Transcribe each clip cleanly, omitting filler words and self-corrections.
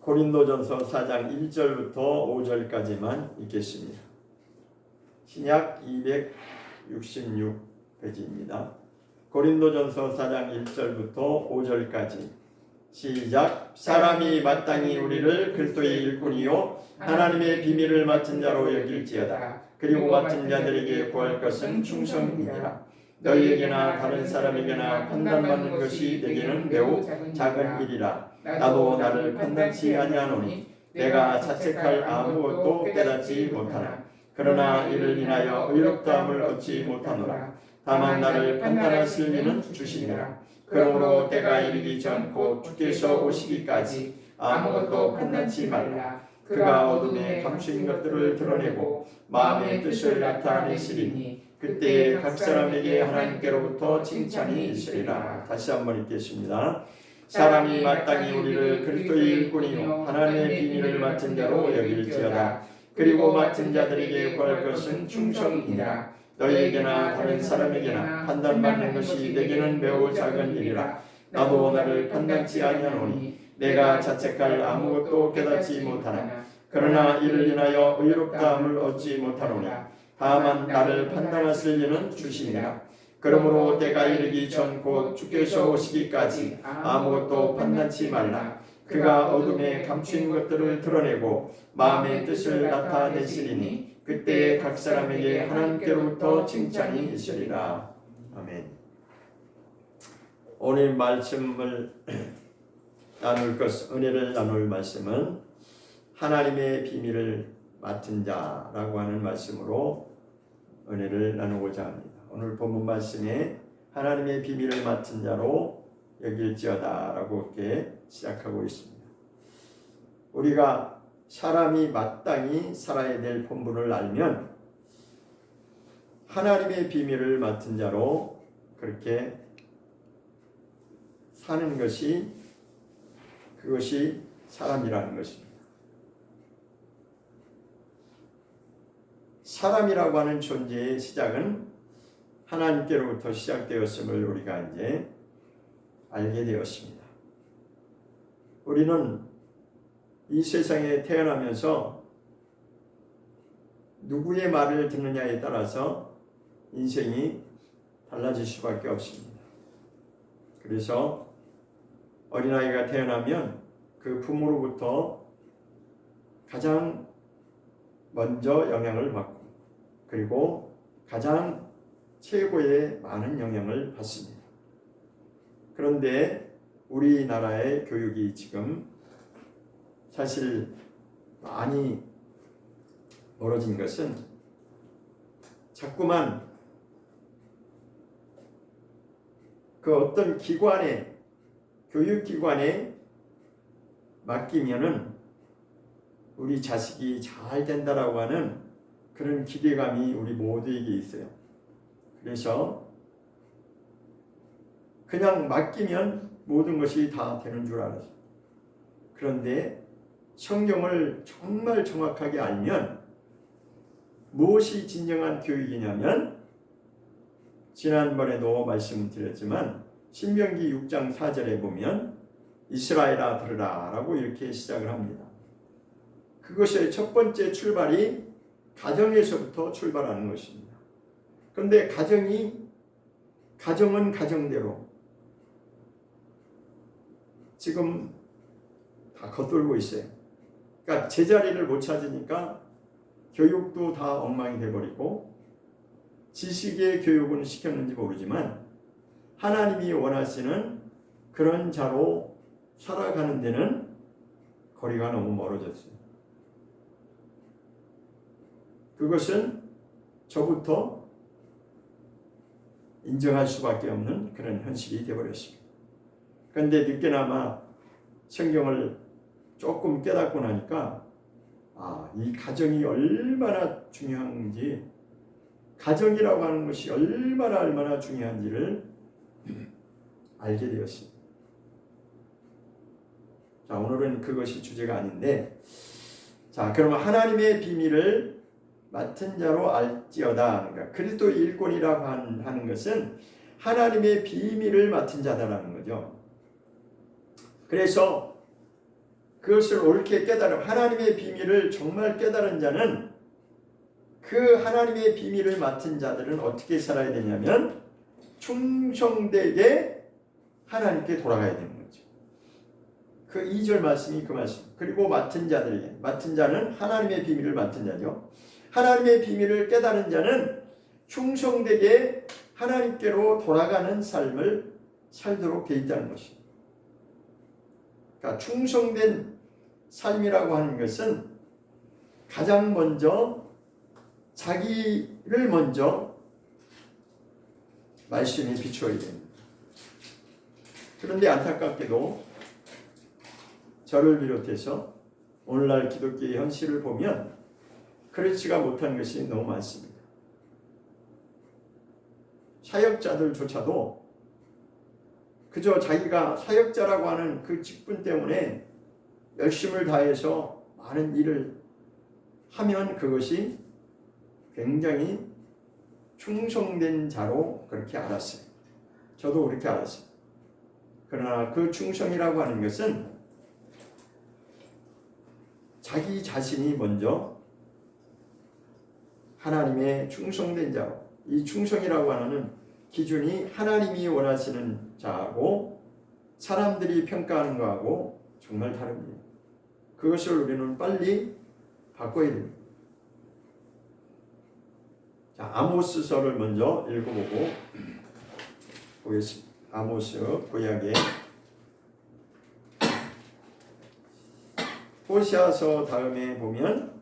고린도전서 4장 1절부터 5절까지만 읽겠습니다. 신약 266페이지입니다. 고린도전서 4장 1절부터 5절까지 시작. 사람이 마땅히 우리를 그리스도의 일꾼이요 하나님의 비밀을 맡은 자로 여길지어다. 그리고 맡은 자들에게 구할 것은 충성이니라. 너희에게나 다른 사람에게나 판단받는 것이 내게는 매우 작은 일이라. 나도 나를 판단치 아니하노니 내가 자책할 아무것도 깨닫지 못하나 그러나 이를 인하여 의롭다함을 얻지 못하노라. 다만 나를 판단하실 이는 주시니라. 그러므로 때가 이르기 전 곧 주께서 오시기까지 아무것도 판단치 말라. 그가 어둠에 감추인 것들을 드러내고 마음의 뜻을 나타내시리니 그때에 각 사람에게 하나님께로부터 칭찬이 있으리라. 다시 한번 읽겠습니다. 사람이 마땅히 우리를 그리스도의 일꾼이요 하나님의 비밀을 맡은 자로 여길지어다. 그리고 맡은 자들에게 구할 것은 충성이니라. 너희에게나 다른 사람에게나 판단받는 것이 내게는 매우 작은 일이라. 나도 나를 판단치 아니하노니 내가 자책할 아무것도 깨닫지 못하나 그러나 이를 인하여 의롭다함을 얻지 못하노니 다만 나를 판단하실 이는 주시니라. 그러므로 때가 이르기 전 곧 주께서 오시기까지 아무것도 판단치 말라. 그가 어둠에 감추인 것들을 드러내고 마음의 뜻을 나타내시리니 그때에 각 사람에게 하나님께로부터 칭찬이 있으리라. 아멘. 오늘 말씀을 나눌 은혜를 나눌 말씀은 하나님의 비밀을 맡은 자라고 하는 말씀으로 은혜를 나누고자 합니다. 오늘 본문 말씀에 하나님의 비밀을 맡은 자로 여길지어다 라고 이렇게 시작하고 있습니다. 우리가 사람이 마땅히 살아야 될 본분을 알면 하나님의 비밀을 맡은 자로 그렇게 사는 것이 그것이 사람이라는 것입니다. 사람이라고 하는 존재의 시작은 하나님께로부터 시작되었음을 우리가 이제 알게 되었습니다. 우리는 이 세상에 태어나면서 누구의 말을 듣느냐에 따라서 인생이 달라질 수밖에 없습니다. 그래서 어린아이가 태어나면 그 부모로부터 가장 먼저 영향을 받고 그리고 가장 최고의 많은 영향을 받습니다. 그런데 우리나라의 교육이 지금 사실 많이 멀어진 것은 자꾸만 그 어떤 기관에 교육기관에 맡기면은 우리 자식이 잘 된다라고 하는 그런 기대감이 우리 모두에게 있어요. 그래서 그냥 맡기면 모든 것이 다 되는 줄 알았어요. 그런데 성경을 정말 정확하게 알면 무엇이 진정한 교육이냐면 지난번에도 말씀드렸지만 신명기 6장 4절에 보면 이스라엘아 들으라 라고 이렇게 시작을 합니다. 그것의 첫 번째 출발이 가정에서부터 출발하는 것입니다. 그런데 가정은 가정대로 지금 다 겉돌고 있어요. 그러니까 제자리를 못 찾으니까 교육도 다 엉망이 돼버리고 지식의 교육은 시켰는지 모르지만 하나님이 원하시는 그런 자로 살아가는 데는 거리가 너무 멀어졌어요. 그것은 저부터 인정할 수밖에 없는 그런 현실이 되어버렸습니다. 그런데 늦게나마 성경을 조금 깨닫고 나니까 이 가정이 얼마나 중요한지, 가정이라고 하는 것이 얼마나 중요한지를 알게 되었습니다. 자, 오늘은 그것이 주제가 아닌데, 자, 그러면 하나님의 비밀을 맡은 자로 알지어다. 그러니까 그리스도 일꾼이라고 하는 것은 하나님의 비밀을 맡은 자다라는 거죠. 그래서 그것을 옳게 깨달음, 하나님의 비밀을 정말 깨달은 자는, 그 하나님의 비밀을 맡은 자들은 어떻게 살아야 되냐면 충성되게 하나님께 돌아가야 되는 거죠. 그 2절 말씀이 그 말씀. 그리고 맡은 자들에게, 맡은 자는 하나님의 비밀을 맡은 자죠. 하나님의 비밀을 깨달은 자는 충성되게 하나님께로 돌아가는 삶을 살도록 되어 있다는 것입니다. 그러니까 충성된 삶이라고 하는 것은 가장 먼저 자기를 먼저 말씀에 비추어야 됩니다. 그런데 안타깝게도 저를 비롯해서 오늘날 기독교의 현실을 보면 그렇지가 못한 것이 너무 많습니다. 사역자들조차도 그저 자기가 사역자라고 하는 그 직분 때문에 열심을 다해서 많은 일을 하면 그것이 굉장히 충성된 자로 그렇게 알았어요. 저도 그렇게 알았어요. 그러나 그 충성이라고 하는 것은 자기 자신이 먼저 하나님의 충성된 자로, 이 충성이라고 하는 기준이 하나님이 원하시는 자하고 사람들이 평가하는 거하고 정말 다릅니다. 그것을 우리는 빨리 바꿔야 됩니다. 자, 아모스서를 먼저 읽어보고 보겠습니다. 아모스 구약의 호시아서 다음에 보면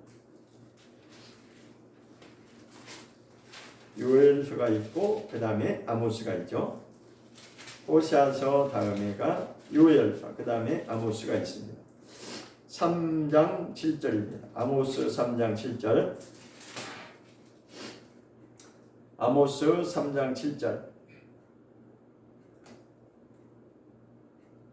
요엘서가 있고 그 다음에 아모스가 있죠. 호시아서 다음에가 요엘서, 그 다음에 아모스가 있습니다. 3장 7절입니다. 아모스 3장 7절. 아모스 3장 7절.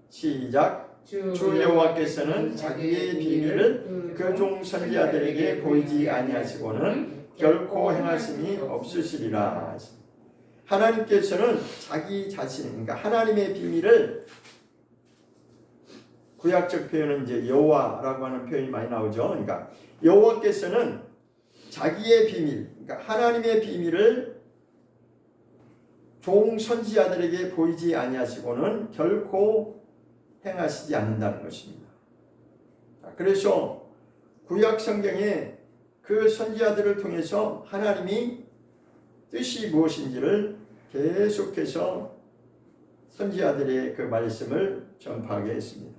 시작. 주 여호와께서는 자기의 비밀을 그 종 선지자들에게 보이지 아니하시고는 결코 행하심이 없으시리라. 하나님께서는 자기 자신, 그러니까 하나님의 비밀을, 구약적 표현은 이제 여호와라고 하는 표현이 많이 나오죠. 그러니까 여호와께서는 자기의 비밀, 그러니까 하나님의 비밀을 종 선지자들에게 보이지 아니하시고는 결코 행하시지 않는다는 것입니다. 그래서 구약 성경에 그 선지자들을 통해서 하나님이 뜻이 무엇인지를 계속해서 선지자들의 그 말씀을 전파하게 했습니다.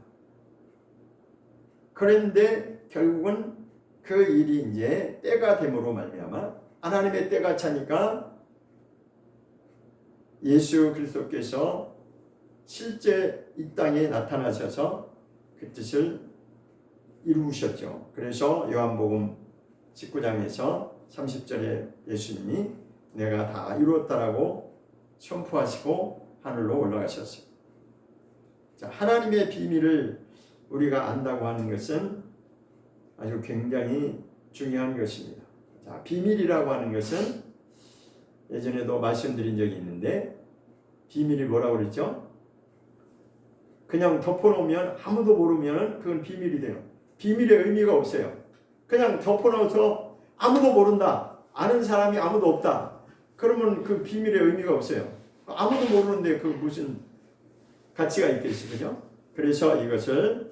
그런데 결국은 그 일이 이제 때가 됨으로 말미암아 하나님의 때가 차니까 예수 그리스도께서 실제 이 땅에 나타나셔서 그 뜻을 이루셨죠. 그래서 요한복음 19장에서 30절에 예수님이 내가 다 이루었다라고 선포하시고 하늘로 올라가셨어요. 자, 하나님의 비밀을 우리가 안다고 하는 것은 아주 굉장히 중요한 것입니다. 자, 비밀이라고 하는 것은 예전에도 말씀드린 적이 있는데 비밀이 뭐라고 그랬죠? 그냥 덮어놓으면 아무도 모르면 그건 비밀이 돼요. 비밀의 의미가 없어요. 그냥 덮어놓아서 아무도 모른다. 아는 사람이 아무도 없다. 그러면 그 비밀의 의미가 없어요. 아무도 모르는데 그 무슨 가치가 있겠어요. 그죠? 그래서 이것을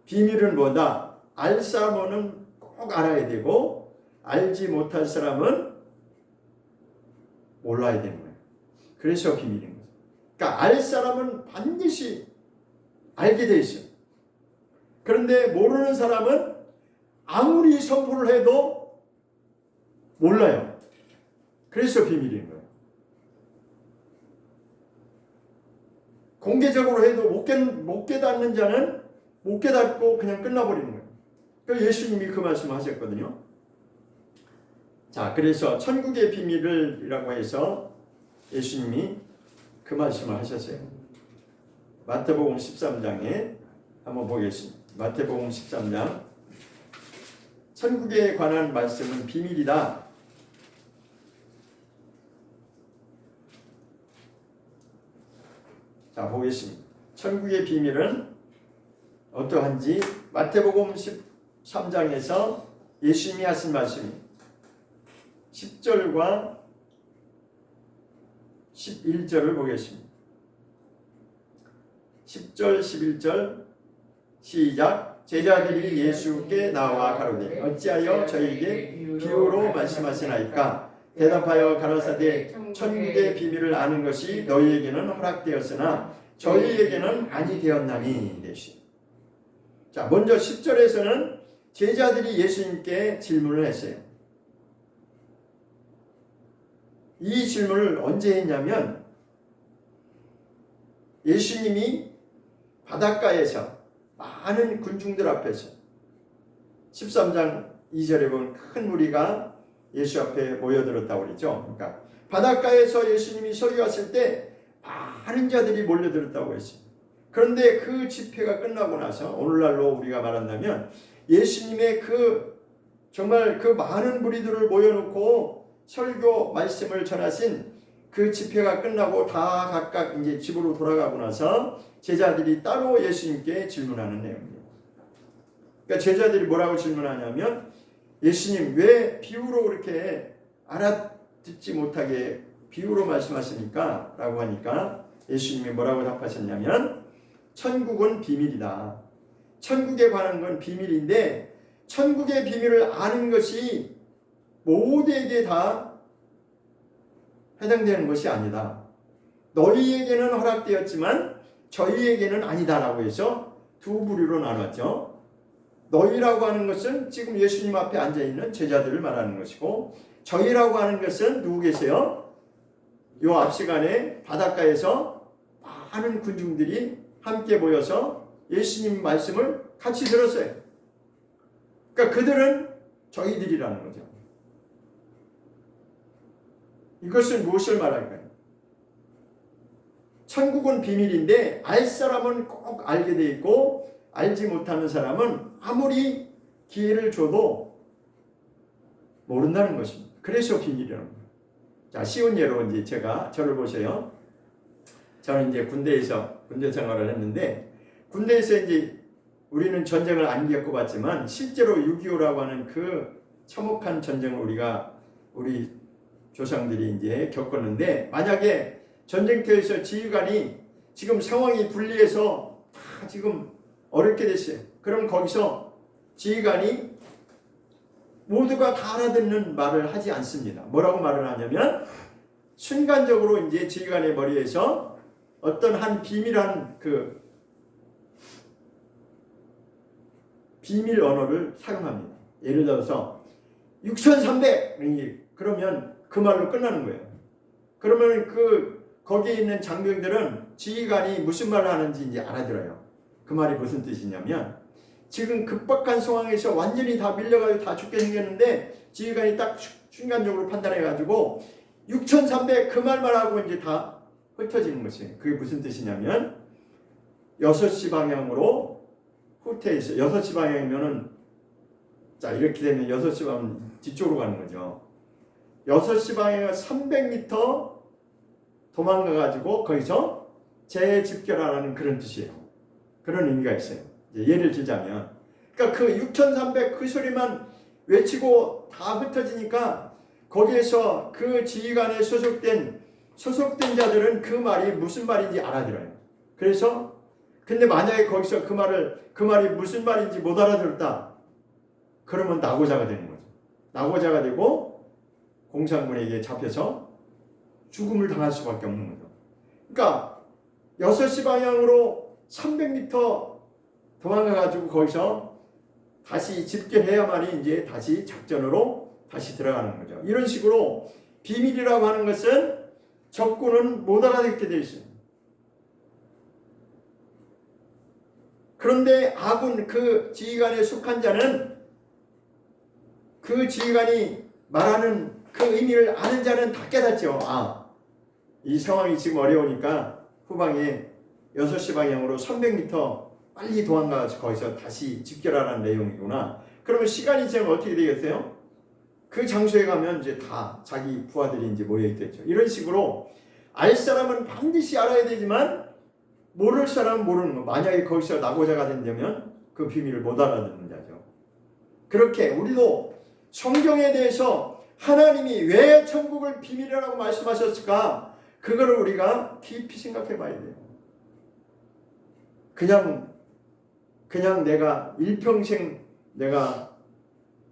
비밀은 뭐다? 알 사람은 꼭 알아야 되고 알지 못할 사람은 몰라야 되는 거예요. 그래서 비밀인 거죠. 그러니까 알 사람은 반드시 알게 돼 있어요. 그런데 모르는 사람은 아무리 선포를 해도 몰라요. 그래서 비밀인 거예요. 공개적으로 해도 못 깨닫는 자는 못 깨닫고 그냥 끝나버리는 거예요. 그러니까 예수님이 그 말씀을 하셨거든요. 자, 그래서 천국의 비밀이라고 해서 예수님이 그 말씀을 하셨어요. 마태복음 13장에 한번 보겠습니다. 마태복음 13장. 천국에 관한 말씀은 비밀이다. 자, 보겠습니다. 천국의 비밀은 어떠한지 마태복음 13장에서 예수님이 하신 말씀이 10절과 11절을 보겠습니다. 10절 11절 시작. 제자들이 예수께 나와 가로되 어찌하여 저희에게 비유로 말씀하시나이까? 대답하여 가라사대 천국의 비밀을 아는 것이 너희에게는 허락되었으나 저희에게는 아니 되었나니 되시. 자, 먼저 10절에서는 제자들이 예수님께 질문을 했어요. 이 질문을 언제 했냐면 예수님이 바닷가에서 많은 군중들 앞에서 13장 2절에 보면 큰 무리가 예수 앞에 모여들었다고 그러죠. 그러니까 바닷가에서 예수님이 설교하실 때 많은 자들이 몰려들었다고 했어요. 그런데 그 집회가 끝나고 나서 오늘날로 우리가 말한다면 예수님의 정말 그 많은 무리들을 모여놓고 설교 말씀을 전하신 그 집회가 끝나고 다 각각 이제 집으로 돌아가고 나서 제자들이 따로 예수님께 질문하는 내용입니다. 그러니까 제자들이 뭐라고 질문하냐면 예수님 왜 비유로 그렇게 알아듣지 못하게 비유로 말씀하십니까? 라고 하니까 예수님이 뭐라고 답하셨냐면 천국은 비밀이다. 천국에 관한 건 비밀인데 천국의 비밀을 아는 것이 모두에게 다 해당되는 것이 아니다. 너희에게는 허락되었지만 저희에게는 아니다라고 해서 두 부류로 나눴죠. 너희라고 하는 것은 지금 예수님 앞에 앉아있는 제자들을 말하는 것이고 저희라고 하는 것은 누구 계세요? 요 앞 시간에 바닷가에서 많은 군중들이 함께 모여서 예수님 말씀을 같이 들었어요. 그러니까 그들은 저희들이라는 거죠. 이것은 무엇을 말할까요? 천국은 비밀인데 알 사람은 꼭 알게 돼 있고 알지 못하는 사람은 아무리 기회를 줘도 모른다는 것입니다. 그래서 비밀이라는 거예요. 자, 쉬운 예로 이제 저를 보세요. 저는 이제 군대 생활을 했는데 군대에서 이제 우리는 전쟁을 안 겪어봤지만 실제로 6.25라고 하는 그 참혹한 전쟁을 우리 조상들이 이제 겪었는데 만약에 전쟁터에서 지휘관이 지금 상황이 불리해서 다 지금 어렵게 됐어요. 그럼 거기서 지휘관이 모두가 다 알아듣는 말을 하지 않습니다. 뭐라고 말을 하냐면 순간적으로 이제 지휘관의 머리에서 어떤 한 비밀한 비밀 언어를 사용합니다. 예를 들어서 6,300 그러면 그 말로 끝나는 거예요. 그러면 거기에 있는 장병들은 지휘관이 무슨 말을 하는지 이제 알아들어요. 그 말이 무슨 뜻이냐면 지금 급박한 상황에서 완전히 다 밀려가지고 다 죽게 생겼는데 지휘관이 딱 순간적으로 판단해가지고 6,300 그 말만 하고 이제 다 흩어지는 것이에요. 그게 무슨 뜻이냐면 6시 방향으로 후퇴해서 6시 방향이면은 자 이렇게 되면 6시 방향 뒤쪽으로 가는 거죠. 6시 방향을 300m 도망가가지고 거기서 재집결하라는 그런 뜻이에요. 그런 의미가 있어요. 예를 들자면 그러니까 그 6,300 그 소리만 외치고 다 흩어지니까 거기에서 그 지휘관에 소속된 자들은 그 말이 무슨 말인지 알아들어요. 그래서 근데 만약에 거기서 그 말이 무슨 말인지 못 알아들었다. 그러면 낙오자가 되는 거죠. 낙오자가 되고 공산군에게 잡혀서 죽음을 당할 수밖에 없는 거죠. 그러니까 6시 방향으로 300m 도망가가지고 거기서 다시 집결해야만이 이제 다시 작전으로 다시 들어가는 거죠. 이런 식으로 비밀이라고 하는 것은 적군은 못 알아듣게 되어 있어요. 그런데 아군 그 지휘관에 속한 자는 그 지휘관이 말하는 그 의미를 아는 자는 다 깨닫죠. 이 상황이 지금 어려우니까 후방에 6시 방향으로 300m 빨리 도망가서 거기서 다시 집결하라는 내용이구나. 그러면 시간이 지나면 어떻게 되겠어요? 그 장소에 가면 이제 다 자기 부하들이 이제 모여있겠죠. 이런 식으로 알 사람은 반드시 알아야 되지만 모를 사람은 모르는 거. 만약에 거기서 낙오자가 된다면 그 비밀을 못 알아듣는 자죠. 그렇게 우리도 성경에 대해서 하나님이 왜 천국을 비밀이라고 말씀하셨을까? 그거를 우리가 깊이 생각해 봐야 돼요. 그냥 내가 일평생 내가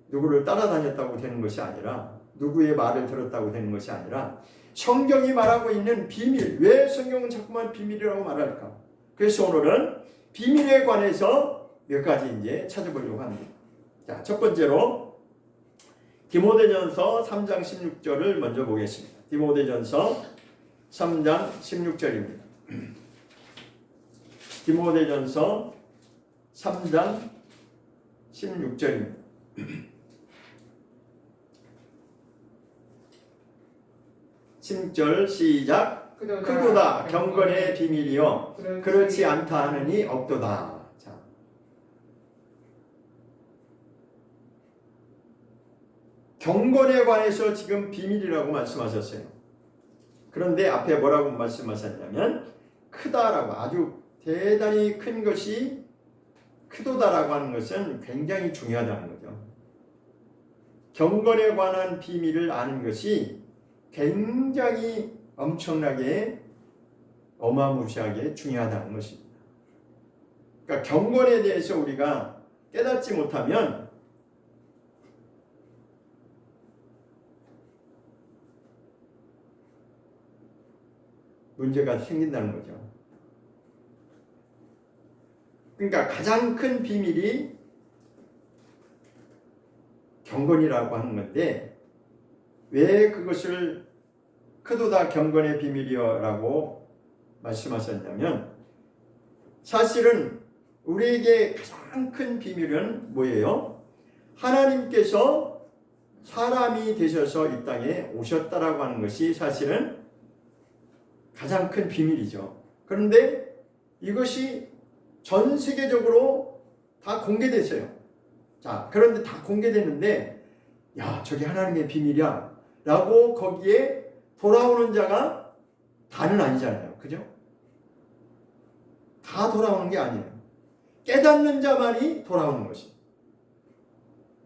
누구를 따라다녔다고 되는 것이 아니라, 누구의 말을 들었다고 되는 것이 아니라, 성경이 말하고 있는 비밀, 왜 성경은 자꾸만 비밀이라고 말할까? 그래서 오늘은 비밀에 관해서 몇 가지 이제 찾아보려고 합니다. 자, 첫 번째로 디모데전서 3장 16절을 먼저 보겠습니다. 디모데전서 3장 16절입니다. 디모데전서 3장 16절입니다. 16절 시작. 크도다 경건의 비밀이요 그렇지 않다 하느니 없도다. 자, 경건에 관해서 지금 비밀이라고 말씀하셨어요. 그런데 앞에 뭐라고 말씀하셨냐면 크다라고, 아주 대단히 큰 것이 크도다라고 하는 것은 굉장히 중요하다는 거죠. 경건에 관한 비밀을 아는 것이 굉장히 엄청나게 어마무시하게 중요하다는 것입니다. 그러니까 경건에 대해서 우리가 깨닫지 못하면 문제가 생긴다는 거죠. 그러니까 가장 큰 비밀이 경건이라고 하는 건데, 왜 그것을 크도다 경건의 비밀이여라고 말씀하셨냐면, 사실은 우리에게 가장 큰 비밀은 뭐예요? 하나님께서 사람이 되셔서 이 땅에 오셨다라고 하는 것이 사실은 가장 큰 비밀이죠. 그런데 이것이 전 세계적으로 다 공개됐어요. 자, 그런데 다 공개됐는데, 야, 저게 하나님의 비밀이야 라고 거기에 돌아오는 자가 다는 아니잖아요. 그죠? 다 돌아오는 게 아니에요. 깨닫는 자만이 돌아오는 것이.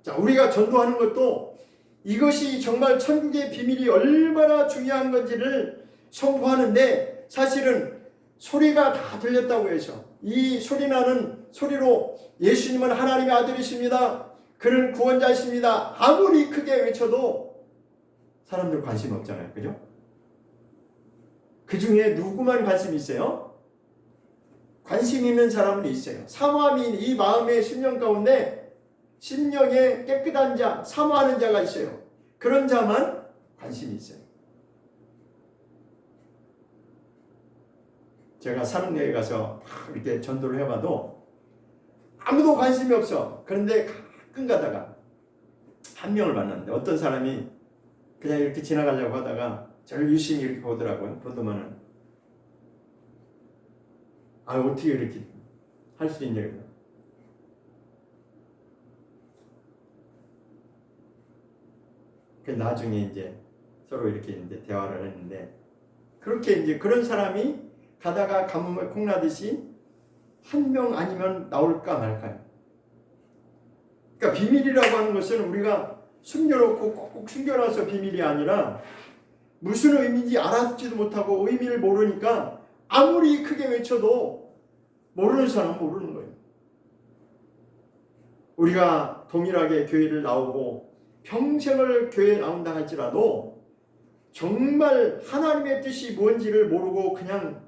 자, 우리가 전도하는 것도 이것이 정말 천국의 비밀이 얼마나 중요한 건지를 선포하는데, 사실은 소리가 다 들렸다고 해서 이 소리 나는 소리로 예수님은 하나님의 아들이십니다, 그는 구원자이십니다, 아무리 크게 외쳐도 사람들 관심 없잖아요. 그죠? 그 중에 누구만 관심이 있어요? 관심 있는 사람은 있어요. 사모함이 이 마음의 심령 가운데 심령에 깨끗한 자, 사모하는 자가 있어요. 그런 자만 관심이 있어요. 제가 산업여에 가서 이렇게 전도를 해봐도 아무도 관심이 없어. 그런데 가끔 가다가 한 명을 만났는데, 어떤 사람이 그냥 이렇게 지나가려고 하다가 저를 유심히 이렇게 보더라고요. 보더만은 어떻게 이렇게 할 수 있냐고. 그 나중에 이제 서로 이렇게 이제 대화를 했는데, 그렇게 이제 그런 사람이 가다가 가뭄에 콩나듯이 한 명 아니면 나올까 말까요? 그러니까 비밀이라고 하는 것은 우리가 숨겨놓고 꼭 숨겨놔서 비밀이 아니라, 무슨 의미인지 알아듣지도 못하고 의미를 모르니까 아무리 크게 외쳐도 모르는 사람은 모르는 거예요. 우리가 동일하게 교회를 나오고 평생을 교회에 나온다 할지라도 정말 하나님의 뜻이 뭔지를 모르고 그냥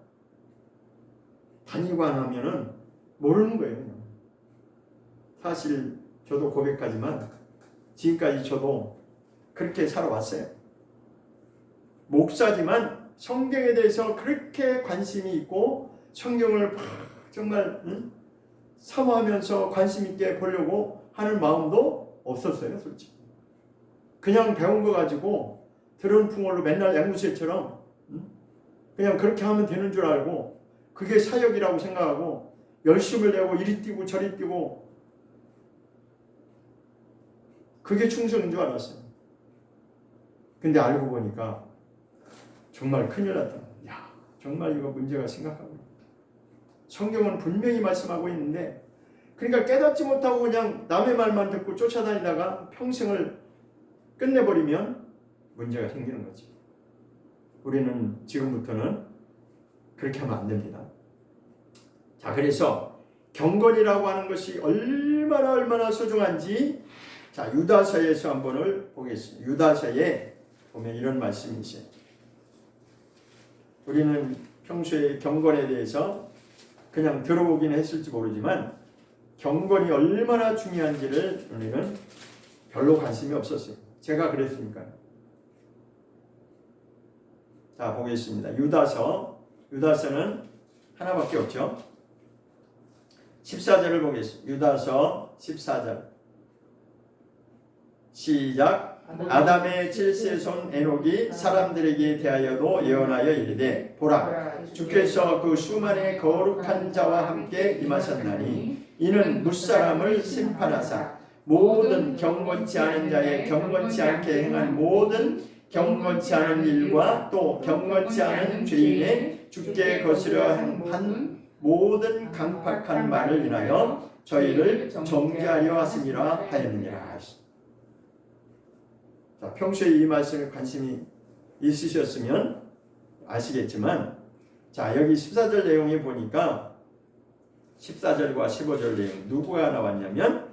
다니고 안 하면은 모르는 거예요. 사실 저도 고백하지만 지금까지 저도 그렇게 살아왔어요. 목사지만 성경에 대해서 그렇게 관심이 있고 성경을 정말 사모하면서 관심 있게 보려고 하는 마음도 없었어요. 솔직히 그냥 배운 거 가지고 들은 풍월로 맨날 앵무새처럼 그냥 그렇게 하면 되는 줄 알고, 그게 사역이라고 생각하고 열심을 내고 이리 뛰고 저리 뛰고, 그게 충성인 줄 알았어요. 근데 알고 보니까 정말 큰일 났다. 야, 정말 이거 문제가 심각하구나. 성경은 분명히 말씀하고 있는데, 그러니까 깨닫지 못하고 그냥 남의 말만 듣고 쫓아다니다가 평생을 끝내버리면 문제가 생기는 거지. 우리는 지금부터는 그렇게 하면 안 됩니다. 자, 그래서 경건이라고 하는 것이 얼마나 소중한지, 자, 유다서에서 한번을 보겠습니다. 유다서에 보면 이런 말씀이 있어요. 우리는 평소에 경건에 대해서 그냥 들어보긴 했을지 모르지만 경건이 얼마나 중요한지를 우리는 별로 관심이 없었어요. 제가 그랬으니까요. 자, 보겠습니다. 유다서는 하나밖에 없죠. 14절을 보겠습니다. 유다서 14절 시작. 아담의 7세손 에녹이 사람들에게 대하여도 예언하여 이르되 보라, 주께서 그 수만의 거룩한 자와 함께 임하셨나니 이는 무사람을 심판하사 모든 경건치 않은 자의 경건치 않게 행한 모든 경건치 않은 일과 또 경건치 않은 죄인의 죽게 거스려 한 모든 강팍한 말을 인하여 저희를 정죄하려 하심이라 하였느니라. 자, 평소에 이 말씀에 관심이 있으셨으면 아시겠지만, 자, 여기 14절 내용에 보니까 14절과 15절 내용 누구가 나왔냐면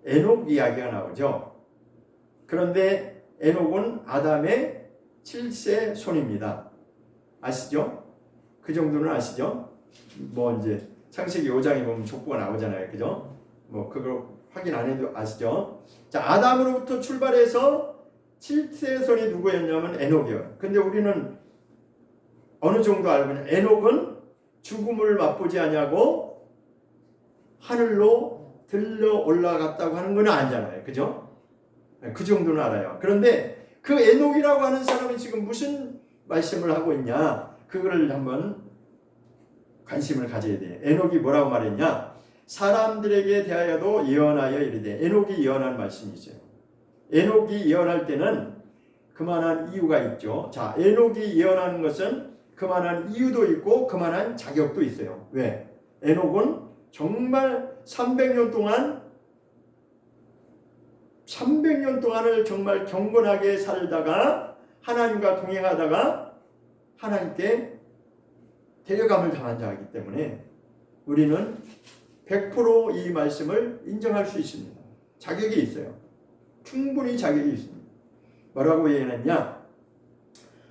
에녹 이야기가 나오죠. 그런데 에녹은 아담의 7세 손입니다. 아시죠? 그 정도는 아시죠? 뭐 이제 창세기 5장에 보면 족보가 나오잖아요. 그죠? 뭐 그걸 확인 안 해도 아시죠? 자, 아담으로부터 출발해서 7세 손이 누구였냐면 에녹이요. 근데 우리는 어느 정도 알고 있냐? 에녹은 죽음을 맛보지 아니하고 하늘로 들러 올라갔다고 하는 건 아니잖아요. 그죠? 그 정도는 알아요. 그런데 그 에녹이라고 하는 사람이 지금 무슨 말씀을 하고 있냐? 그거를 한번 관심을 가져야 돼요. 에녹이 뭐라고 말했냐? 사람들에게 대하여도 예언하여 이르되, 에녹이 예언한 말씀이 있어요. 에녹이 예언할 때는 그만한 이유가 있죠. 자, 에녹이 예언하는 것은 그만한 이유도 있고 그만한 자격도 있어요. 왜? 에녹은 정말 300년 동안을 정말 경건하게 살다가 하나님과 동행하다가 하나님께 데려감을 당한 자이기 때문에 우리는 100% 이 말씀을 인정할 수 있습니다. 자격이 있어요. 충분히 자격이 있습니다. 뭐라고 예언했냐?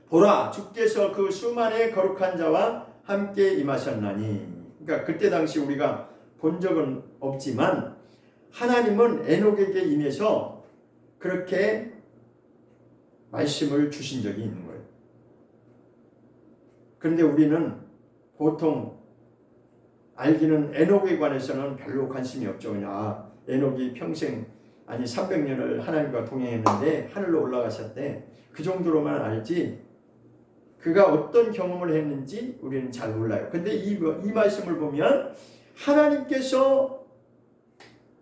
보라, 주께서 그 수만의 거룩한 자와 함께 임하셨나니. 그러니까 그때 당시 우리가 본 적은 없지만 하나님은 에녹에게 임해서 그렇게 말씀을 주신 적이 있는 거예요. 그런데 우리는 보통 알기는 에녹에 관해서는 별로 관심이 없죠. 그냥 에녹이 평생 300년을 하나님과 동행했는데 하늘로 올라가셨대. 그 정도로만 알지 그가 어떤 경험을 했는지 우리는 잘 몰라요. 근데 이 말씀을 보면 하나님께서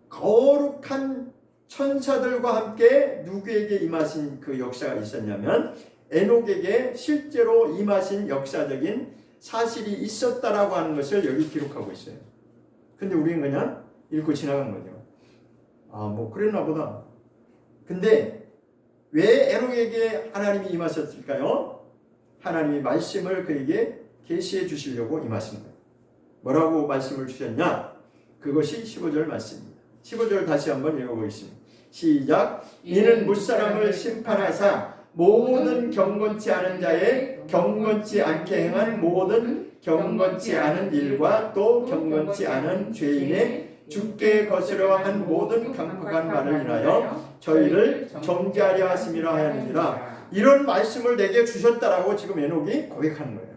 거룩한 천사들과 함께 누구에게 임하신 그 역사가 있었냐면 에녹에게 실제로 임하신 역사적인 사실이 있었다라고 하는 것을 여기 기록하고 있어요. 근데 우리는 그냥 읽고 지나간 거죠. 뭐 그랬나 보다. 근데 왜 에녹에게 하나님이 임하셨을까요? 하나님이 말씀을 그에게 계시해 주시려고 임하신 거예요. 뭐라고 말씀을 주셨냐? 그것이 15절 말씀입니다. 15절 다시 한번 읽어보겠습니다. 시작. 이는 무사람을 심판하사 모든 경건치 않은 자의 경건치 않게 행한 모든 경건치 않은 일과 또 경건치 않은 죄인의 죽게 거스려 한 모든 강팍한 말을 인하여 저희를 정죄하려 하심이라 하였느니라. 이런 말씀을 내게 주셨다라고 지금 에녹이 고백하는 거예요.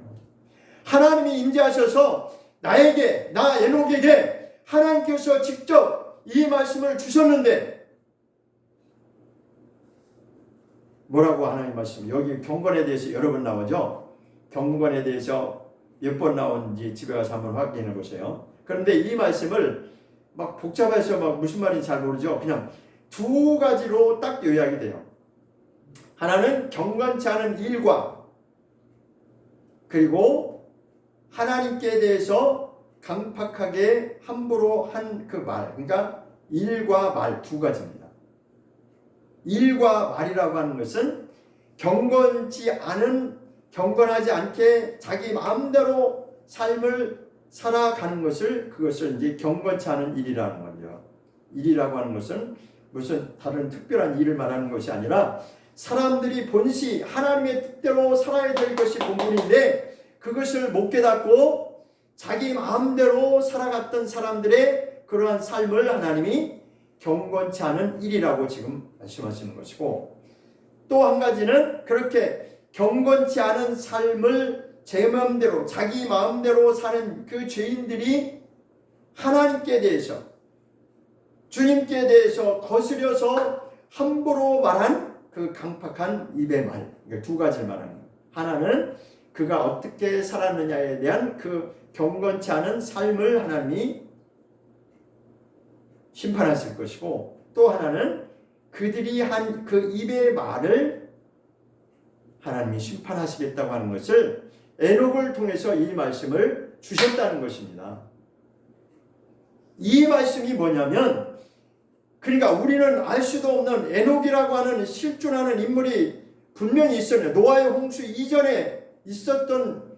하나님이 임재하셔서 나 에녹에게 하나님께서 직접 이 말씀을 주셨는데 뭐라고 하나님 말씀? 여기 경건에 대해서 여러 번 나오죠. 경건에 대해서 몇 번 나온지 집에 가서 한번 확인해 보세요. 그런데 이 말씀을 막 복잡해서 막 무슨 말인지 잘 모르죠. 그냥 두 가지로 딱 요약이 돼요. 하나는 경건치 않은 일과 그리고 하나님께 대해서 강팍하게 함부로 한 그 말, 그러니까 일과 말 두 가지입니다. 일과 말이라고 하는 것은 경건하지 않게 자기 마음대로 삶을 살아가는 것을, 그것을 이제 경건치 않은 일이라는 거죠. 일이라고 하는 것은 무슨 다른 특별한 일을 말하는 것이 아니라 사람들이 본시 하나님의 뜻대로 살아야 될 것이 본분인데 그것을 못 깨닫고 자기 마음대로 살아갔던 사람들의 그러한 삶을 하나님이 경건치 않은 일이라고 지금 말씀하시는 것이고, 또 한 가지는 그렇게 경건치 않은 삶을 제 마음대로 자기 마음대로 사는 그 죄인들이 하나님께 대해서, 주님께 대해서 거스려서 함부로 말한 그 강팍한 입의 말, 두 가지를 말하는 거예요. 하나는 그가 어떻게 살았느냐에 대한 그 경건치 않은 삶을 하나님이 심판하실 것이고, 또 하나는 그들이 한 그 입의 말을 하나님이 심판하시겠다고 하는 것을 에녹을 통해서 이 말씀을 주셨다는 것입니다. 이 말씀이 뭐냐면, 그러니까 우리는 알 수도 없는 에녹이라고 하는 실존하는 인물이 분명히 있었는데, 노아의 홍수 이전에 있었던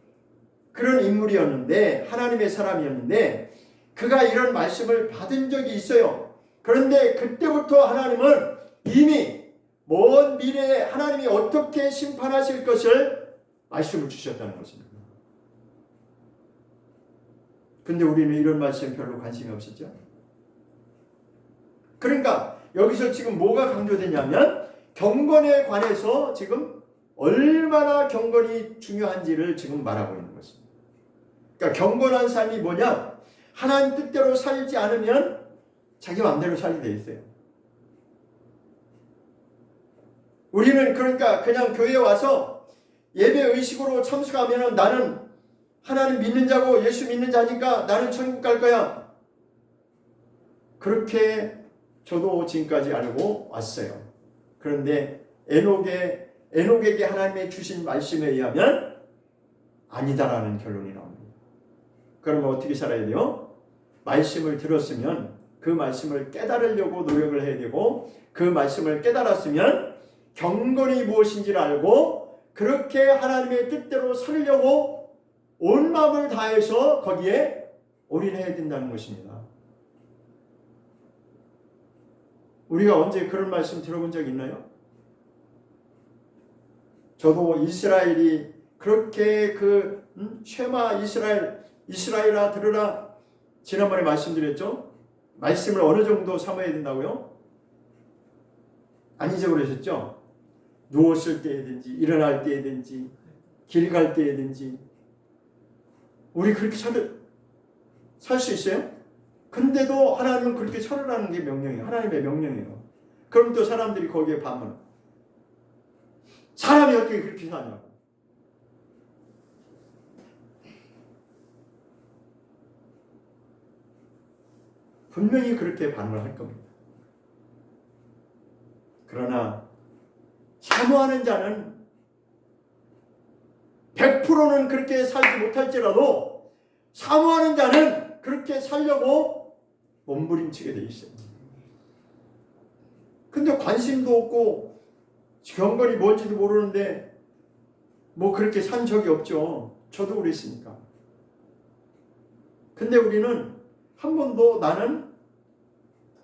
그런 인물이었는데, 하나님의 사람이었는데 그가 이런 말씀을 받은 적이 있어요. 그런데 그때부터 하나님은 이미 먼 미래에 하나님이 어떻게 심판하실 것을 말씀을 주셨다는 것입니다. 근데 우리는 이런 말씀에 별로 관심이 없었죠. 그러니까 여기서 지금 뭐가 강조되냐면 경건에 관해서 지금 얼마나 경건이 중요한지를 지금 말하고 있는 것입니다. 그러니까 경건한 삶이 뭐냐? 하나님 뜻대로 살지 않으면 자기 마음대로 살게 돼 있어요. 우리는 그러니까 그냥 교회에 와서 예배 의식으로 참석하면 나는 하나님 믿는 자고 예수 믿는 자니까 나는 천국 갈 거야. 그렇게 저도 지금까지 알고 왔어요. 그런데 에녹에게 하나님의 주신 말씀에 의하면 아니다라는 결론이 나옵니다. 그러면 어떻게 살아야 돼요? 말씀을 들었으면 그 말씀을 깨달으려고 노력을 해야 되고, 그 말씀을 깨달았으면 경건이 무엇인지를 알고 그렇게 하나님의 뜻대로 살려고 온 마음을 다해서 거기에 올인해야 된다는 것입니다. 우리가 언제 그런 말씀 들어본 적 있나요? 저도 이스라엘이 그렇게 쉐마 이스라엘아 들으라, 지난번에 말씀드렸죠? 말씀을 어느 정도 삼아야 된다고요? 안 잊어버리셨죠? 누웠을 때든지 일어날 때든지 길 갈 때든지 우리 그렇게 살 수 있어요? 근데도 하나님은 그렇게 살으라는 게 명령이에요. 하나님의 명령이에요. 그럼 또 사람들이 거기에 반문. 사람이 어떻게 그렇게 사냐고. 분명히 그렇게 반응을 할 겁니다. 그러나 사모하는 자는 100%는 그렇게 살지 못할지라도 사모하는 자는 그렇게 살려고 몸부림치게 돼 있어요. 근데 관심도 없고 경건이 뭔지도 모르는데 뭐 그렇게 산 적이 없죠. 저도 그랬으니까. 근데 우리는 한 번도 나는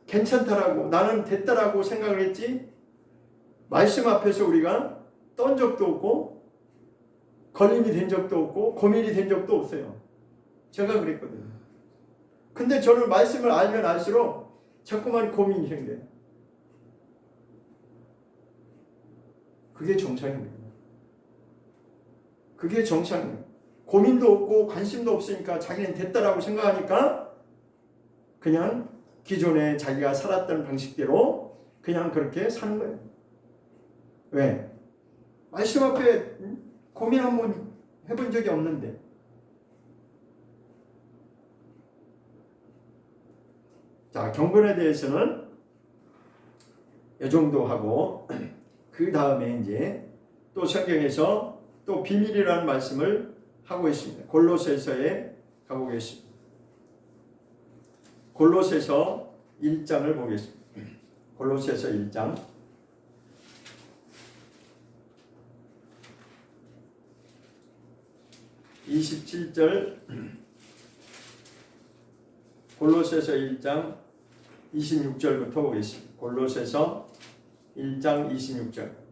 괜찮다라고, 나는 됐다라고 생각을 했지, 말씀 앞에서 우리가 떤 적도 없고 걸림이 된 적도 없고 고민이 된 적도 없어요. 제가 그랬거든요. 근데 저는 말씀을 알면 알수록 자꾸만 고민이 생겨요. 그게 정상입니다. 그게 정상이에요. 고민도 없고 관심도 없으니까 자기는 됐다라고 생각하니까 그냥 기존에 자기가 살았던 방식대로 그냥 그렇게 사는 거예요. 왜? 말씀 앞에 고민 한번 해본 적이 없는데. 자, 경건에 대해서는 이 정도 하고, 그 다음에 이제 또 성경에서 또 비밀이라는 말씀을 하고 있습니다. 골로새서에 가보겠습니다. 골로새서 1장을 보겠습니다. 골로새서 1장 27절, 골로새서 1장 26절부터 보겠습니다. 골로새서 1장 26절.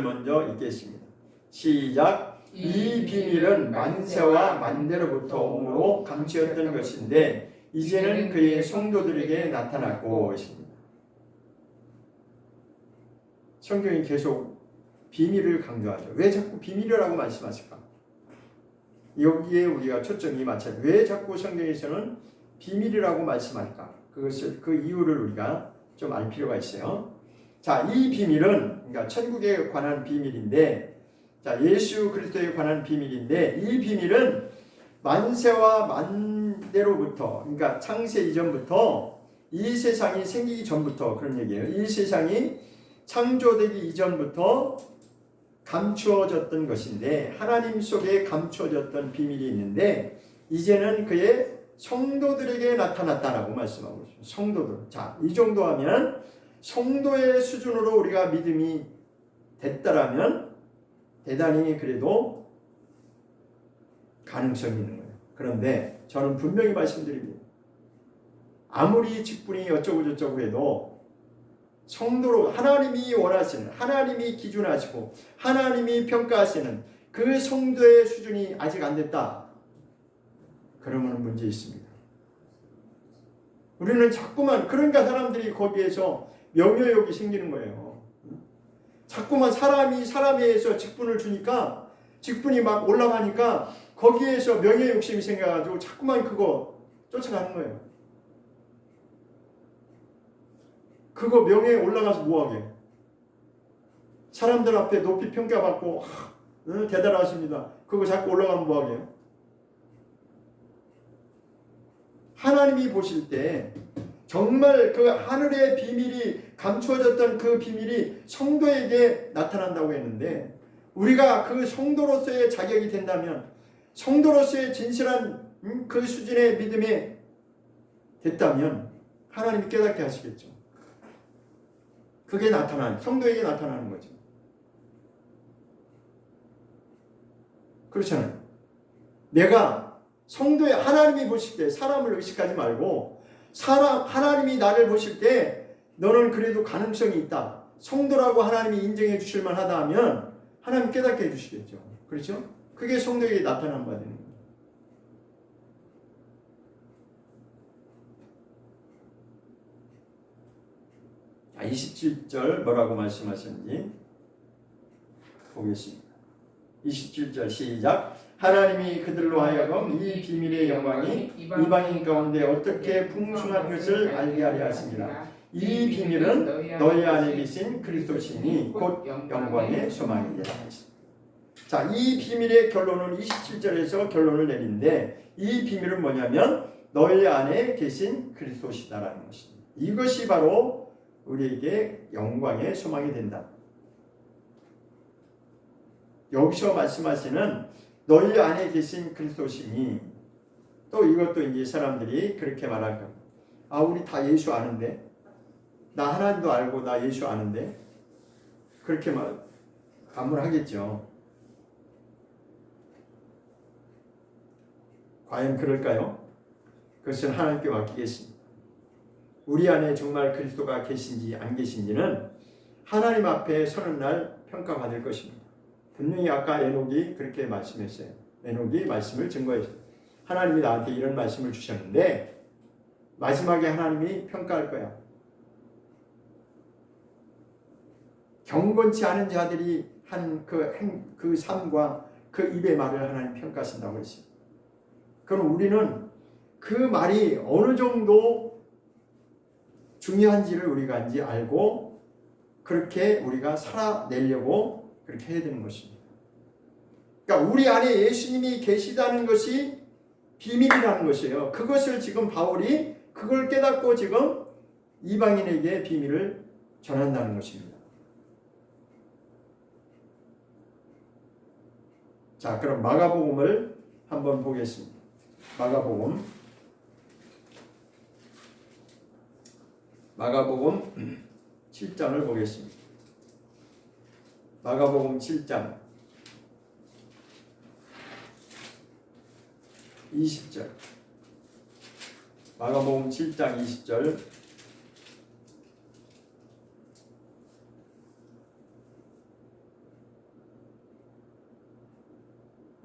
먼저 읽겠습니다. 시작. 이 비밀은 만세와 만대로부터 오므로 감추었던 것인데 이제는 그의 성도들에게 나타났고 있습니다. 성경이 계속 비밀을 강조하죠. 왜 자꾸 비밀이라고 말씀하실까? 여기에 우리가 초점이 맞춰요. 왜 자꾸 성경에서는 비밀이라고 말씀할까? 그 이유를 우리가 좀 알 필요가 있어요. 자, 이 비밀은 그러니까 천국에 관한 비밀인데, 자, 예수 그리스도에 관한 비밀인데, 이 비밀은 만세와 만대로부터, 그러니까 창세 이전부터, 이 세상이 생기기 전부터 그런 얘기예요. 이 세상이 창조되기 이전부터 감추어졌던 것인데, 하나님 속에 감추어졌던 비밀이 있는데 이제는 그의 성도들에게 나타났다라고 말씀하고 있습니다. 성도들. 자, 이 정도 하면 성도의 수준으로 우리가 믿음이 됐다라면 대단히 그래도 가능성이 있는 거예요. 그런데 저는 분명히 말씀드립니다. 아무리 직분이 어쩌고 저쩌고 해도 성도로 하나님이 원하시는, 하나님이 기준하시고 하나님이 평가하시는 그 성도의 수준이 아직 안 됐다. 그러면 문제 있습니다. 우리는 자꾸만, 그러니까 사람들이 거기에서 명예욕이 생기는 거예요. 자꾸만 사람에 의해서 직분을 주니까, 직분이 막 올라가니까 거기에서 명예욕심이 생겨가지고 자꾸만 그거 쫓아가는 거예요. 그거 명예에 올라가서 뭐하게? 사람들 앞에 높이 평가받고 대단하십니다. 그거 자꾸 올라가면 뭐하게? 하나님이 보실 때 정말 그 하늘의 비밀이 감추어졌던 그 비밀이 성도에게 나타난다고 했는데, 우리가 그 성도로서의 자격이 된다면, 성도로서의 진실한 그 수준의 믿음이 됐다면 하나님이 깨닫게 하시겠죠. 그게 성도에게 나타나는 거죠. 그렇잖아요. 내가 성도의, 하나님이 보실 때 사람을 의식하지 말고 하나님이 나를 보실 때 너는 그래도 가능성이 있다. 성도라고 하나님이 인정해 주실 만하다 하면 하나님 깨닫게 해주시겠죠. 그렇죠? 그게 성도에게 나타난 바 되는 거예요. 27절 뭐라고 말씀하셨는지 보겠습니다. 27절 시작. 하나님이 그들로 하여금 이 비밀의 영광이 이방인 가운데 어떻게 풍성한 것을 알게 하려 하십니다. 이 비밀은 너희 안에 계신 그리스도시니 곧 영광의 소망이니라. 자, 이 비밀의 결론은 27절에서 결론을 내리는데, 이 비밀은 뭐냐면 너희 안에 계신 그리스도시다라는 것입니다. 이것이 바로 우리에게 영광의 소망이 된다. 여기서 말씀하시는 너희 안에 계신 그리스도시니, 또 이것도 이제 사람들이 그렇게 말할 겁니다. 아, 우리 다 예수 아는데, 나 하나님도 알고 나 예수 아는데, 그렇게 반문하겠죠. 과연 그럴까요? 그것은 하나님께 맡기겠습니다. 우리 안에 정말 그리스도가 계신지 안 계신지는 하나님 앞에 서는 날 평가받을 것입니다. 분명히 아까 에녹이 그렇게 말씀했어요. 에녹이 말씀을 증거했어요. 하나님이 나한테 이런 말씀을 주셨는데 마지막에 하나님이 평가할 거야. 경건치 않은 자들이 한 그 삶과 그 입의 말을 하나님 평가하신다고 했어요. 그럼 우리는 그 말이 어느 정도 중요한지를 우리가 이제 알고 그렇게 우리가 살아내려고 그렇게 해야 되는 것입니다. 그러니까 우리 안에 예수님이 계시다는 것이 비밀이라는 것이에요. 그것을 지금 바울이 그걸 깨닫고 지금 이방인에게 비밀을 전한다는 것입니다. 자, 그럼 마가복음을 한번 보겠습니다. 마가복음 7장을 보겠습니다. 마가복음 7장 20절. 마가복음 7장 20절.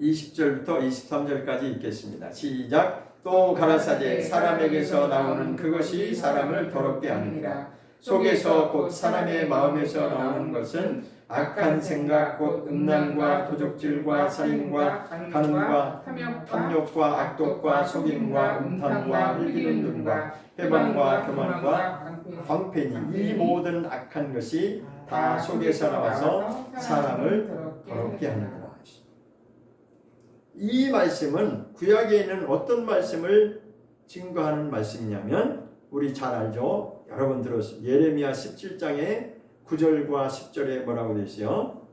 (20절부터) (23절까지) 읽겠습니다. 시작. 또 가라사대 사람에게서 나오는 그것이 사람을 더럽게 하느니라. 속에서 곧 사람의 마음에서 나오는 것은 악한 생각 곧 음란과 도적질과 살인과 간음과 탐욕과 악독과 속임과 음탕과 흘기는 눈과 회방과 교만과 광패니 이 모든 악한 것이 다 속에서 나와서 사람을 더럽게 하느니라. 이 말씀은 구약에 있는 어떤 말씀을 증거하는 말씀이냐면 우리 잘 알죠? 여러 번 들었어요. 예레미야 17장의 9절과 10절에 뭐라고 되어 있어요?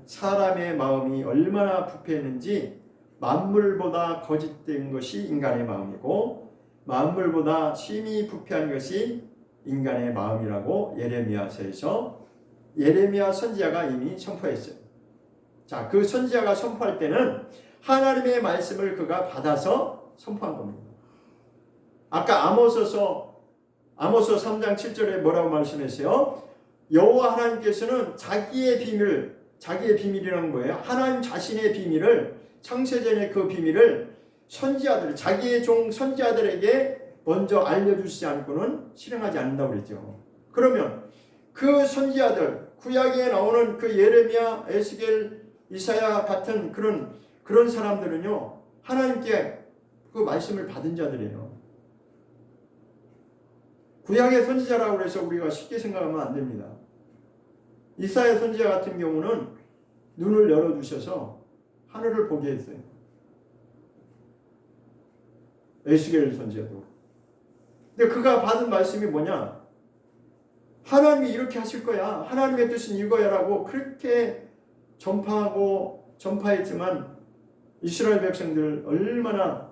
사람의 마음이 얼마나 부패했는지 만물보다 거짓된 것이 인간의 마음이고 만물보다 심히 부패한 것이 인간의 마음이라고 예레미야서에서 예레미야 선지자가 이미 선포했어요. 자, 그 선지자가 선포할 때는 하나님의 말씀을 그가 받아서 선포한 겁니다. 아까 아모서 3장 7절에 뭐라고 말씀했어요? 여호와 하나님께서는 자기의 비밀이라는 거예요. 하나님 자신의 비밀을, 창세전의 그 비밀을 선지자들, 자기의 종 선지자들에게 먼저 알려주시지 않고는 실행하지 않는다고 그랬죠. 그러면 그 선지자들, 구약에 나오는 그 예레미야, 에스겔, 이사야 같은 그런 사람들은요, 하나님께 그 말씀을 받은 자들이에요. 구약의 선지자라고 해서 우리가 쉽게 생각하면 안 됩니다. 이사야 선지자 같은 경우는 눈을 열어주셔서 하늘을 보게 했어요. 에스겔 선지자도. 근데 그가 받은 말씀이 뭐냐? 하나님이 이렇게 하실 거야. 하나님의 뜻은 이거야라고 그렇게 전파했지만 이스라엘 백성들 얼마나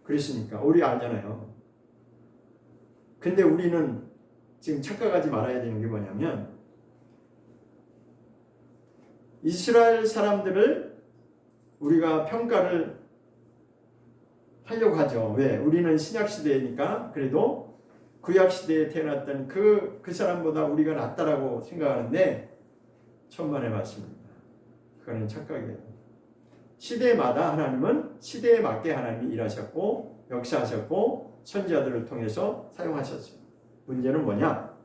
그랬습니까? 우리 알잖아요. 근데 우리는 지금 착각하지 말아야 되는 게 뭐냐면 이스라엘 사람들을 우리가 평가를 하려고 하죠. 왜? 우리는 신약시대니까 그래도 구약시대에 태어났던 그 사람보다 우리가 낫다라고 생각하는데 천만의 말씀입니다. 그거는 착각이에요. 시대마다 하나님은 시대에 맞게 하나님이 일하셨고 역사하셨고 선지자들을 통해서 사용하셨어요. 문제는 뭐냐?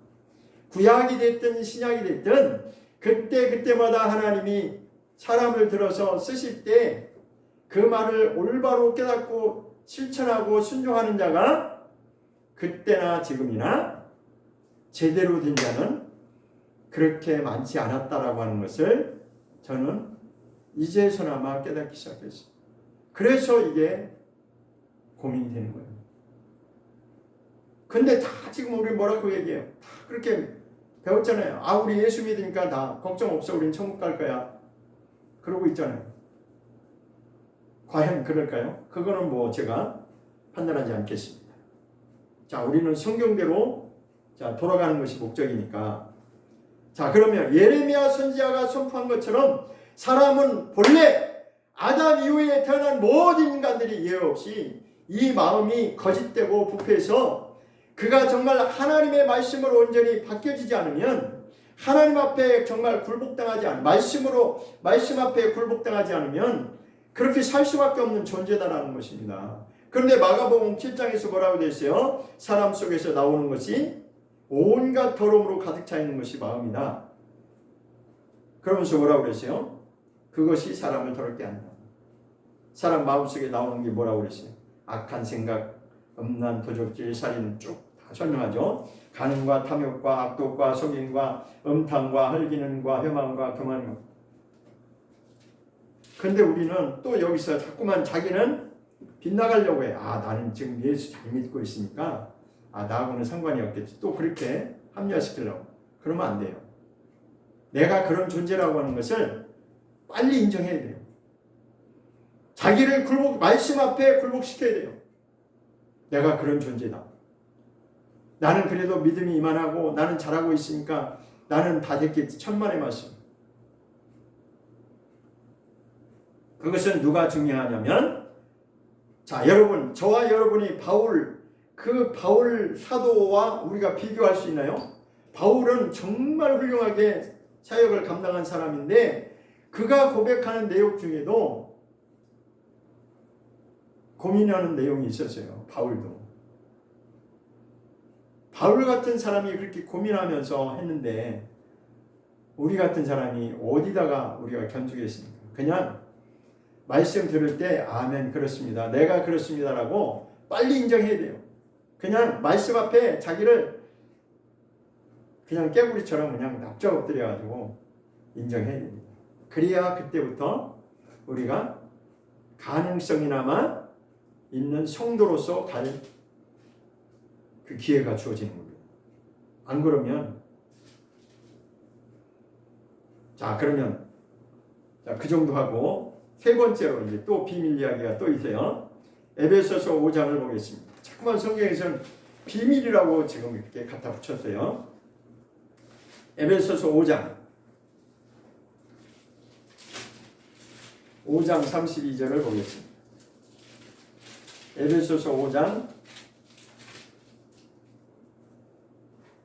구약이 됐든 신약이 됐든 그때마다 하나님이 사람을 들어서 쓰실 때 그 말을 올바로 깨닫고 실천하고 순종하는 자가 그때나 지금이나 제대로 된 자는 그렇게 많지 않았다라고 하는 것을 저는 이제서나마 깨닫기 시작했어요. 그래서 이게 고민이 되는 거예요. 근데 다 지금 우리 뭐라고 얘기해요? 다 그렇게 배웠잖아요. 아, 우리 예수 믿으니까 다 걱정 없어. 우린 천국 갈 거야. 그러고 있잖아요. 과연 그럴까요? 그거는 뭐 제가 판단하지 않겠습니다. 자, 우리는 성경대로 돌아가는 것이 목적이니까. 자, 그러면 예레미야 선지자가 선포한 것처럼 사람은 본래 아담 이후에 태어난 모든 인간들이 예외 없이 이 마음이 거짓되고 부패해서 그가 정말 하나님의 말씀으로 온전히 바뀌어지지 않으면 하나님 앞에 정말 굴복당하지 않으면 말씀 앞에 굴복당하지 않으면 그렇게 살 수밖에 없는 존재다라는 것입니다. 그런데 마가복음 7장에서 뭐라고 되어 있어요? 사람 속에서 나오는 것이 온갖 더러움으로 가득 차 있는 것이 마음이다. 그러면서 뭐라고 그랬어요? 그것이 사람을 더럽게 한다. 사람 마음속에 나오는 게 뭐라고 그랬어요? 악한 생각, 음란, 도적질, 살인 쭉 다 설명하죠. 간음과 탐욕과 악독과 속임과 음탕과 헐기는과 회망과 교만과. 근데 우리는 또 여기서 자꾸만 자기는 빗나가려고 해. 아, 나는 지금 예수 잘 믿고 있으니까 나하고는 상관이 없겠지. 또 그렇게 합리화시키려고. 그러면 안 돼요. 내가 그런 존재라고 하는 것을 빨리 인정해야 돼요. 자기를 말씀 앞에 굴복시켜야 돼요. 내가 그런 존재다. 나는 그래도 믿음이 이만하고 나는 잘하고 있으니까 나는 다 됐겠지. 천만의 말씀. 그것은 누가 증명하냐면, 자, 여러분, 저와 여러분이 그 바울 사도와 우리가 비교할 수 있나요? 바울은 정말 훌륭하게 사역을 감당한 사람인데 그가 고백하는 내용 중에도 고민하는 내용이 있었어요. 바울도. 바울 같은 사람이 그렇게 고민하면서 했는데 우리 같은 사람이 어디다가 우리가 견주겠습니까? 그냥 말씀 들을 때 아멘 그렇습니다. 내가 그렇습니다라고 빨리 인정해야 돼요. 그냥 말씀 앞에 자기를 그냥 깨구리처럼 그냥 납작 엎드려가지고 인정해야 됩니다. 그래야 그때부터 우리가 가능성이나마 있는 성도로서 갈 그 기회가 주어지는 겁니다. 안 그러면 그러면 그 정도 하고 세 번째로 이제 또 비밀 이야기가 또 있어요. 에베소서 5장을 보겠습니다. 자꾸만 성경에서는 비밀이라고 지금 이렇게 갖다 붙였어요. 에베소서 5장 32절을 보겠습니다. 에베소서 5장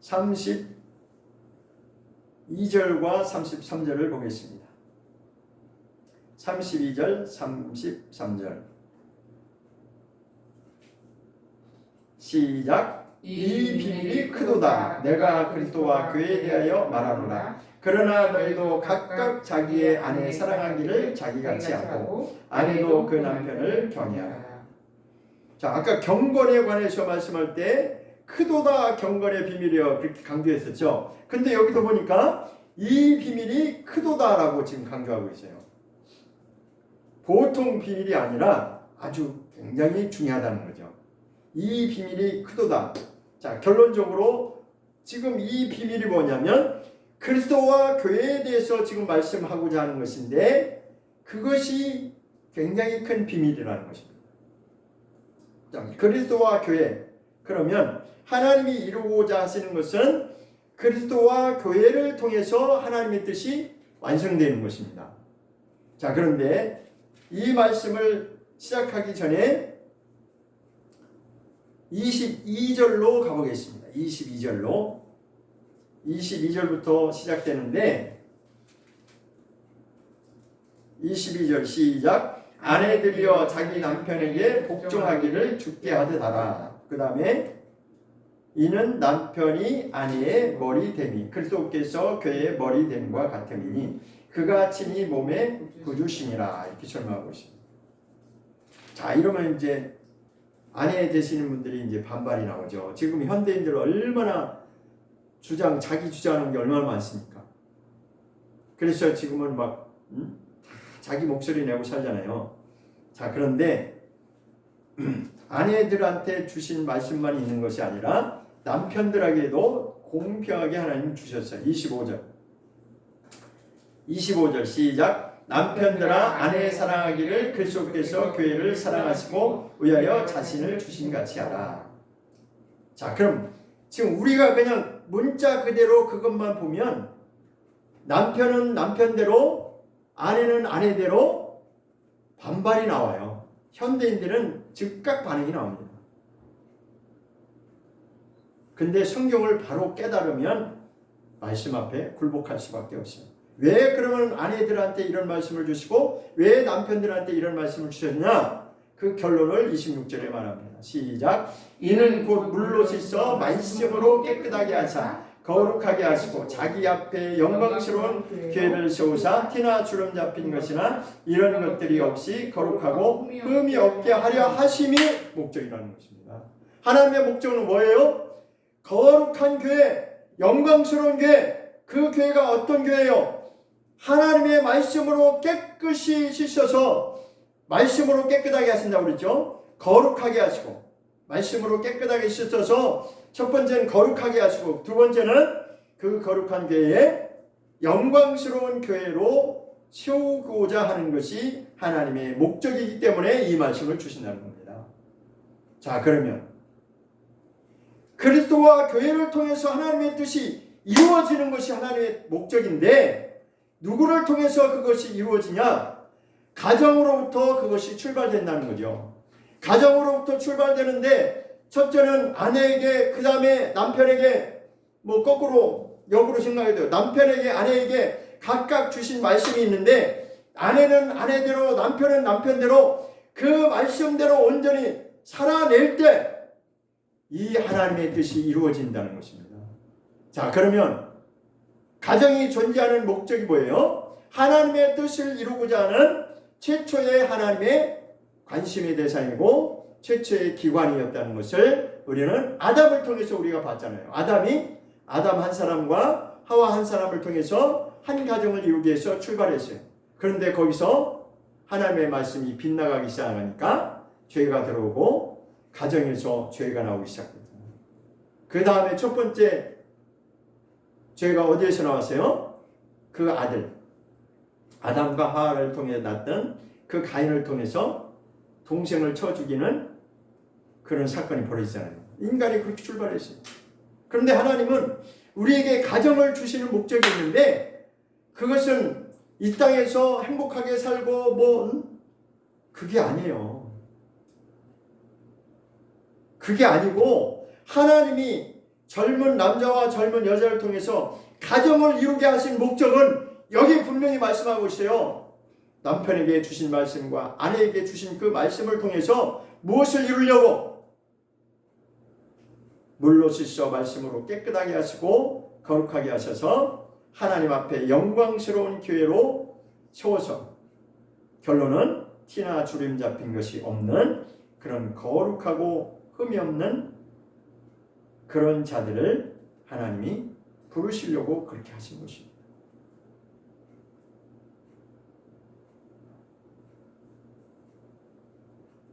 32절과 33절을 보겠습니다. 32절, 33절 시작. 이 비밀이 크도다. 내가 그리스도와 교회에 대하여 말하노라. 그러나 너희도 각각 자기의 아내 사랑하기를 자기같이 하고 아내도 그 남편을 경외하라. 자, 아까 경건에 관해서 말씀할 때 크도다 경건의 비밀이여 그렇게 강조했었죠. 근데 여기도 보니까 이 비밀이 크도다라고 지금 강조하고 있어요. 보통 비밀이 아니라 아주 굉장히 중요하다는 거죠. 이 비밀이 크도다. 자, 결론적으로 지금 이 비밀이 뭐냐면 그리스도와 교회에 대해서 지금 말씀하고자 하는 것인데 그것이 굉장히 큰 비밀이라는 것입니다. 자, 그리스도와 교회. 그러면 하나님이 이루고자 하시는 것은 그리스도와 교회를 통해서 하나님의 뜻이 완성되는 것입니다. 자, 그런데 이 말씀을 시작하기 전에 22절로 가보겠습니다. 22절부터 시작되는데 22절 시작. 아내들이여 자기 남편에게 복종하기를 주께 하듯하라. 그 다음에 이는 남편이 아내의 머리 됨이 그리스도께서 교회의 머리 됨과 같음이니 그가 친히 몸의 구주시니라. 이렇게 설명하고 있습니다. 자, 이러면 이제 아내 되시는 분들이 이제 반발이 나오죠. 지금 현대인들 얼마나 자기 주장하는 게 얼마나 많습니까? 그래서 지금은 막 자기 목소리 내고 살잖아요. 자, 그런데 아내들한테 주신 말씀만 있는 것이 아니라 남편들에게도 공평하게 하나님 주셨어요. 25절 시작. 남편들아 아내의 사랑하기를 그리스도께서 교회를 사랑하시고 위하여 자신을 주신 같이 하라. 자, 그럼 지금 우리가 그냥 문자 그대로 그것만 보면 남편은 남편대로 아내는 아내대로 반발이 나와요. 현대인들은 즉각 반응이 나옵니다. 근데 성경을 바로 깨달으면 말씀 앞에 굴복할 수밖에 없어요. 왜 그러면 아내들한테 이런 말씀을 주시고 왜 남편들한테 이런 말씀을 주셨냐? 그 결론을 26절에 말합니다. 시작. 이는 곧 물로 씻어 말씀으로 깨끗하게 하사 거룩하게 하시고 자기 앞에 영광스러운 교회를 세우사 티나 주름 잡힌 것이나 이런 것들이 없이 거룩하고 흠이 없게 하려 하심이 목적이라는 것입니다. 하나님의 목적은 뭐예요? 거룩한 교회, 영광스러운 교회. 그 교회가 어떤 교회예요? 하나님의 말씀으로 깨끗이 씻어서 말씀으로 깨끗하게 하신다고 그랬죠. 거룩하게 하시고 말씀으로 깨끗하게 씻어서 첫 번째는 거룩하게 하시고 두 번째는 그 거룩한 교회에 영광스러운 교회로 세우고자 하는 것이 하나님의 목적이기 때문에 이 말씀을 주신다는 겁니다. 자, 그러면 그리스도와 교회를 통해서 하나님의 뜻이 이루어지는 것이 하나님의 목적인데 누구를 통해서 그것이 이루어지냐? 가정으로부터 그것이 출발된다는 거죠. 가정으로부터 출발되는데 첫째는 아내에게, 그 다음에 남편에게, 뭐 거꾸로 역으로 생각해도 돼요. 남편에게, 아내에게 각각 주신 말씀이 있는데 아내는 아내대로, 남편은 남편대로 그 말씀대로 온전히 살아낼 때 이 하나님의 뜻이 이루어진다는 것입니다. 자, 그러면 가정이 존재하는 목적이 뭐예요? 하나님의 뜻을 이루고자 하는 최초의 하나님의 관심의 대상이고 최초의 기관이었다는 것을 우리는 아담을 통해서 우리가 봤잖아요. 아담 한 사람과 하와 한 사람을 통해서 한 가정을 이루기 위해서 출발했어요. 그런데 거기서 하나님의 말씀이 빗나가기 시작하니까 죄가 들어오고 가정에서 죄가 나오기 시작했죠. 그 다음에 첫 번째 죄가 어디에서 나왔어요? 그 아들 아담과 하와를 통해 났던 그 가인을 통해서 동생을 쳐 죽이는 그런 사건이 벌어지잖아요. 인간이 그렇게 출발했어요. 그런데 하나님은 우리에게 가정을 주시는 목적이 있는데 그것은 이 땅에서 행복하게 살고 그게 아니에요. 그게 아니고 하나님이 젊은 남자와 젊은 여자를 통해서 가정을 이루게 하신 목적은 여기 분명히 말씀하고 있어요. 남편에게 주신 말씀과 아내에게 주신 그 말씀을 통해서 무엇을 이루려고? 물로 씻어 말씀으로 깨끗하게 하시고 거룩하게 하셔서 하나님 앞에 영광스러운 교회로 세워서 결론은 티나 주름 잡힌 것이 없는 그런 거룩하고 흠이 없는 그런 자들을 하나님이 부르시려고 그렇게 하신 것입니다.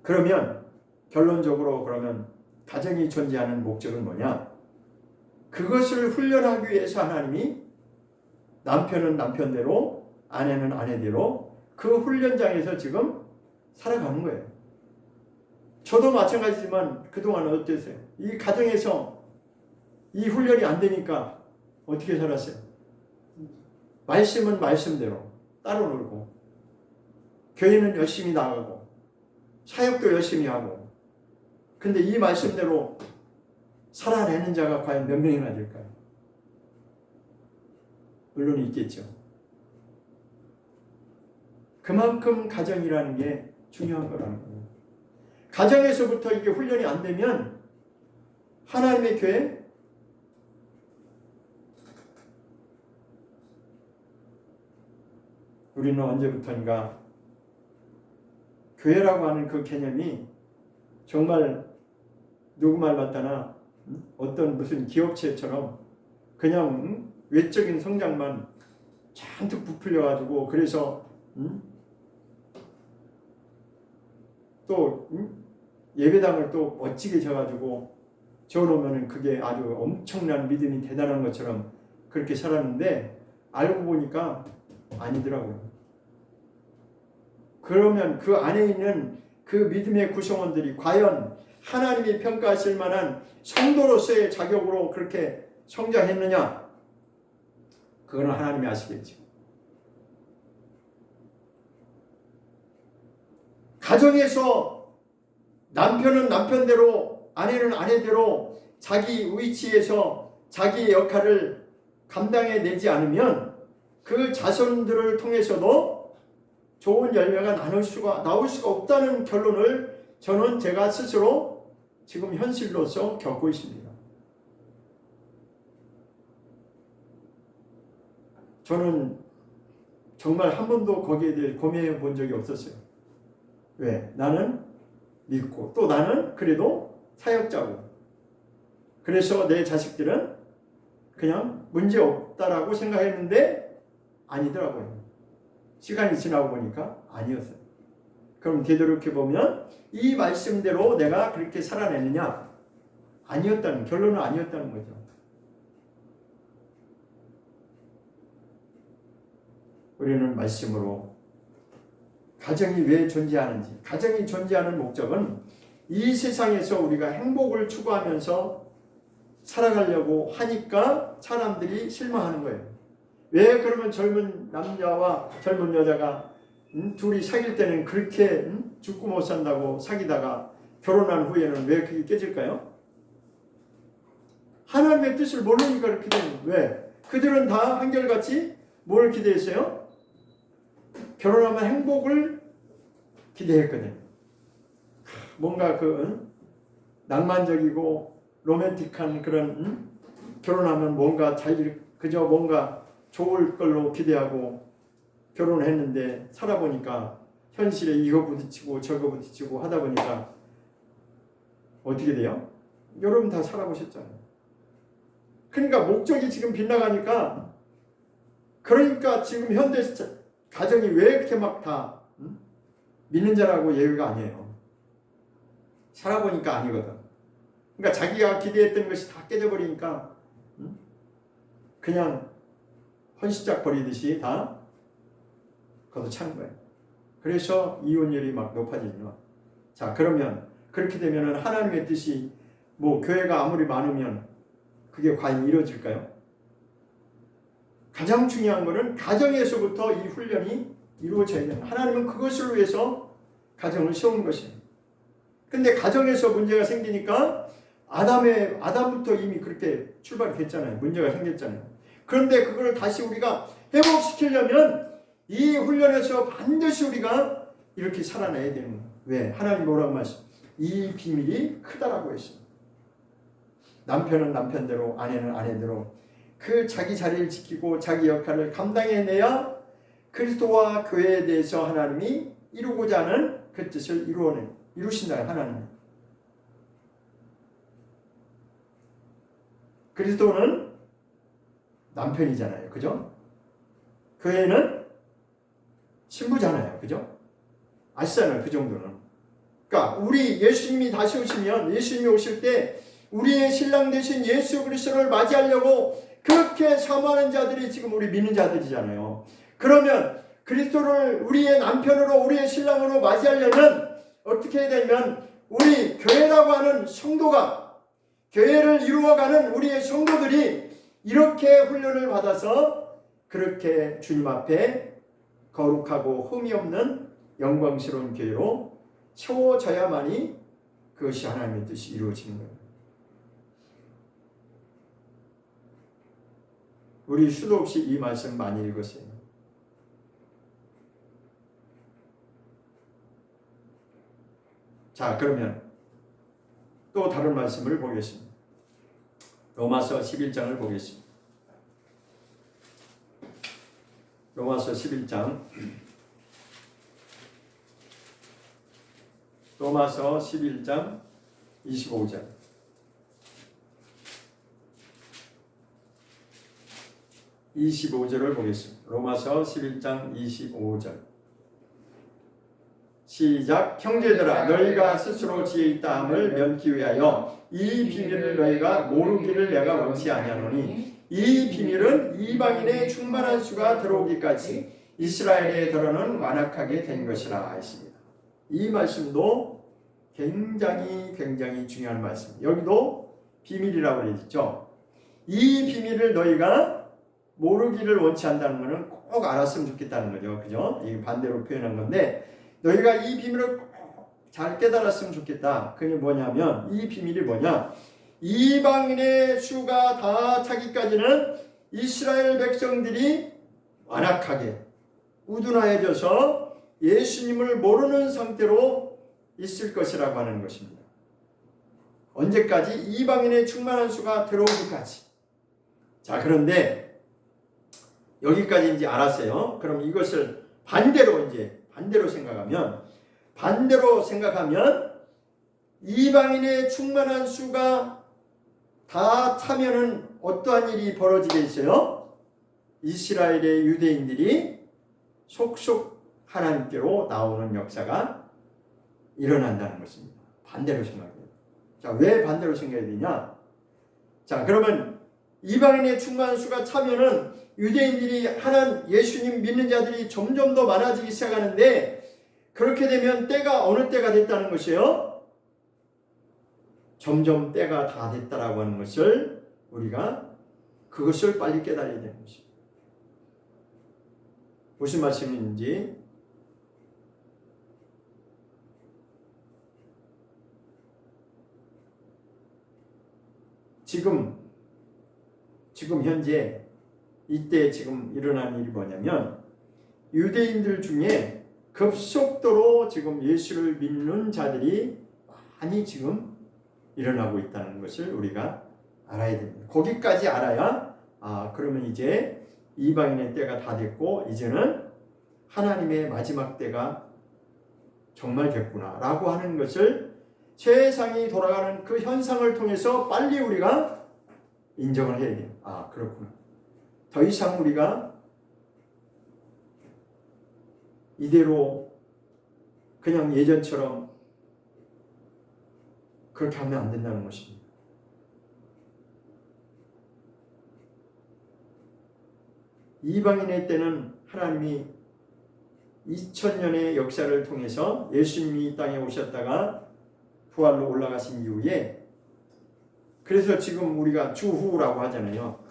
그러면 결론적으로 그러면 가정이 존재하는 목적은 뭐냐? 그것을 훈련하기 위해서 하나님이 남편은 남편대로 아내는 아내대로 그 훈련장에서 지금 살아가는 거예요. 저도 마찬가지지만 그동안 어땠어요? 이 가정에서 이 훈련이 안 되니까 어떻게 살았어요? 말씀은 말씀대로 따로 놀고 교회는 열심히 나가고 사역도 열심히 하고 근데 이 말씀대로 살아내는 자가 과연 몇 명이나 될까요? 물론 있겠죠. 그만큼 가정이라는 게 중요한 거라는 거예요. 가정에서부터 이게 훈련이 안 되면 하나님의 교회 우리는 언제부턴가 교회라고 하는 그 개념이 정말 누구 말 맞다나 어떤 무슨 기업체처럼 그냥 외적인 성장만 잔뜩 부풀려가지고 그래서 또 예배당을 또 멋지게 져가지고 지어놓으면 그게 아주 엄청난 믿음이 대단한 것처럼 그렇게 살았는데 알고 보니까 아니더라고요. 그러면 그 안에 있는 그 믿음의 구성원들이 과연 하나님이 평가하실 만한 성도로서의 자격으로 그렇게 성장했느냐? 그건 하나님이 아시겠죠. 가정에서 남편은 남편대로 아내는 아내대로 자기 위치에서 자기의 역할을 감당해내지 않으면 그 자손들을 통해서도 좋은 열매가 나올 수가 없다는 결론을 저는 제가 스스로 지금 현실로서 겪고 있습니다. 저는 정말 한 번도 거기에 대해 고민해 본 적이 없었어요. 왜? 나는 믿고 또 나는 그래도 사역자고 그래서 내 자식들은 그냥 문제없다라고 생각했는데 아니더라고요. 시간이 지나고 보니까 아니었어요. 그럼 되돌이켜보면 이 말씀대로 내가 그렇게 살아내느냐? 아니었다는 결론은 아니었다는 거죠. 우리는 말씀으로 가정이 왜 존재하는지, 가정이 존재하는 목적은 이 세상에서 우리가 행복을 추구하면서 살아가려고 하니까 사람들이 실망하는 거예요. 왜 그러면 젊은 남자와 젊은 여자가 둘이 사귈 때는 그렇게 죽고 못 산다고 사귀다가 결혼한 후에는 왜 그게 깨질까요? 하나님의 뜻을 모르니까 그렇게 되는 거예요. 왜? 그들은 다 한결같이 뭘 기대했어요? 결혼하면 행복을 기대했거든요. 뭔가 낭만적이고 로맨틱한 그런 결혼하면 뭔가 그저 뭔가 좋을 걸로 기대하고 결혼했는데 살아보니까 현실에 이거 부딪히고 저거 부딪히고 하다 보니까 어떻게 돼요? 여러분 다 살아보셨잖아요. 그러니까 목적이 지금 빗나가니까, 그러니까 지금 현대 가정이 왜 이렇게 막 다 믿는 자라고 얘기가 아니에요. 살아보니까 아니거든. 그러니까 자기가 기대했던 것이 다 깨져버리니까 그냥 헌시작 버리듯이 다 걷어차는 거예요. 그래서 이혼율이 막 높아지죠. 자, 그러면 그렇게 되면 하나님의 뜻이 뭐 교회가 아무리 많으면 그게 과연 이루어질까요? 가장 중요한 것은 가정에서부터 이 훈련이 이루어져야 돼요. 하나님은 그것을 위해서 가정을 세운 것이에요. 근데 가정에서 문제가 생기니까 아담부터 이미 그렇게 출발이 됐잖아요. 문제가 생겼잖아요. 그런데 그걸 다시 우리가 회복시키려면 이 훈련에서 반드시 우리가 이렇게 살아내야 되는 거예요. 왜? 하나님 뭐라고 말씀? 이 비밀이 크다라고 했어요. 남편은 남편대로, 아내는 아내대로 그 자기 자리를 지키고 자기 역할을 감당해내야 그리스도와 교회에 대해서 하나님이 이루고자 하는 그 뜻을 이루신다. 하나님. 그리스도는 남편이잖아요. 그죠? 교회는 신부잖아요. 그죠? 아시잖아요. 그 정도는. 그러니까 우리 예수님이 다시 오시면, 예수님이 오실 때 우리의 신랑 되신 예수 그리스도를 맞이하려고 그렇게 사모하는 자들이 지금 우리 믿는 자들이잖아요. 그러면 그리스도를 우리의 남편으로, 우리의 신랑으로 맞이하려면 어떻게 해야 되면, 우리 교회라고 하는 성도가, 교회를 이루어가는 우리의 성도들이 이렇게 훈련을 받아서 그렇게 주님 앞에 거룩하고 흠이 없는 영광스러운 교회로 세워져야만이 그것이 하나님의 뜻이 이루어지는 거예요. 우리 수도 없이 이 말씀 많이 읽으세요. 자, 그러면 또 다른 말씀을 보겠습니다. 로마서 11장을 보겠습니다. 로마서 11장. 로마서 11장 25절. (25절을) 보겠습니다. 로마서 11장 25절. 시작. 형제들아, 너희가 스스로 지혜 있다 함을 면키 위하여 이 비밀을 너희가 모르기를 내가 원치 아니하노니, 이 비밀은 이방인의 충만한 수가 들어오기까지 이스라엘에 들어는 완악하게 된 것이라 했습니다. 이 말씀도 굉장히 중요한 말씀. 여기도 비밀이라고 그랬죠. 이 비밀을 너희가 모르기를 원치 않는다는 것은 꼭 알았으면 좋겠다는 거죠. 그죠? 이게 반대로 표현한 건데, 너희가 이 비밀을 꼭 잘 깨달았으면 좋겠다. 그게 뭐냐면, 이 비밀이 뭐냐? 이방인의 수가 다 차기까지는 이스라엘 백성들이 완악하게 우둔하여져서 예수님을 모르는 상태로 있을 것이라고 하는 것입니다. 언제까지? 이방인의 충만한 수가 들어오기까지. 자, 그런데 여기까지 이제 알았어요. 그럼 이것을 반대로 생각하면 이방인의 충만한 수가 다 차면은 어떠한 일이 벌어지게 있어요? 이스라엘의 유대인들이 속속 하나님께로 나오는 역사가 일어난다는 것입니다. 반대로 생각해요. 자, 왜 반대로 생각해야 되냐? 자, 그러면 이방인의 충만한 수가 차면은 유대인들이 예수님 믿는 자들이 점점 더 많아지기 시작하는데, 그렇게 되면 때가 어느 때가 됐다는 것이요? 점점 때가 다 됐다라고 하는 것을 우리가 그것을 빨리 깨달아야 되는 것입니다. 무슨 말씀인지 지금 현재 이때 지금 일어난 일이 뭐냐면, 유대인들 중에 급속도로 지금 예수를 믿는 자들이 많이 지금 일어나고 있다는 것을 우리가 알아야 됩니다. 거기까지 알아야 그러면 이제 이방인의 때가 다 됐고 이제는 하나님의 마지막 때가 정말 됐구나 라고 하는 것을, 세상이 돌아가는 그 현상을 통해서 빨리 우리가 인정을 해야 돼요. 그렇구나. 더 이상 우리가 이대로 그냥 예전처럼 그렇게 하면 안 된다는 것입니다. 이방인의 때는 하나님이 2000년의 역사를 통해서 예수님이 이 땅에 오셨다가 부활로 올라가신 이후에, 그래서 지금 우리가 주후라고 하잖아요.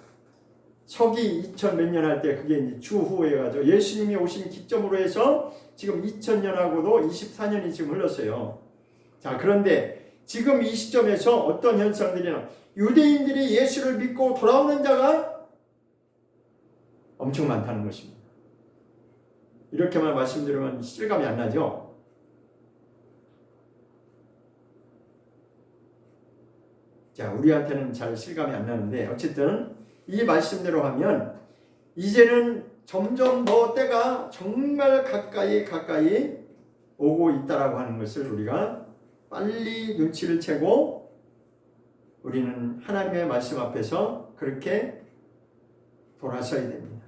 서기 2000 몇 년 할 때 그게 이제 주후해가지고 예수님이 오신 기점으로 해서 지금 2000년하고도 24년이 지금 흘렀어요. 자, 그런데 지금 이 시점에서 어떤 현상들이나, 유대인들이 예수를 믿고 돌아오는 자가 엄청 많다는 것입니다. 이렇게만 말씀드리면 실감이 안 나죠? 자, 우리한테는 잘 실감이 안 나는데, 어쨌든 이 말씀대로 하면 이제는 점점 더 때가 정말 가까이 오고 있다라고 하는 것을 우리가 빨리 눈치를 채고 우리는 하나님의 말씀 앞에서 그렇게 돌아서야 됩니다.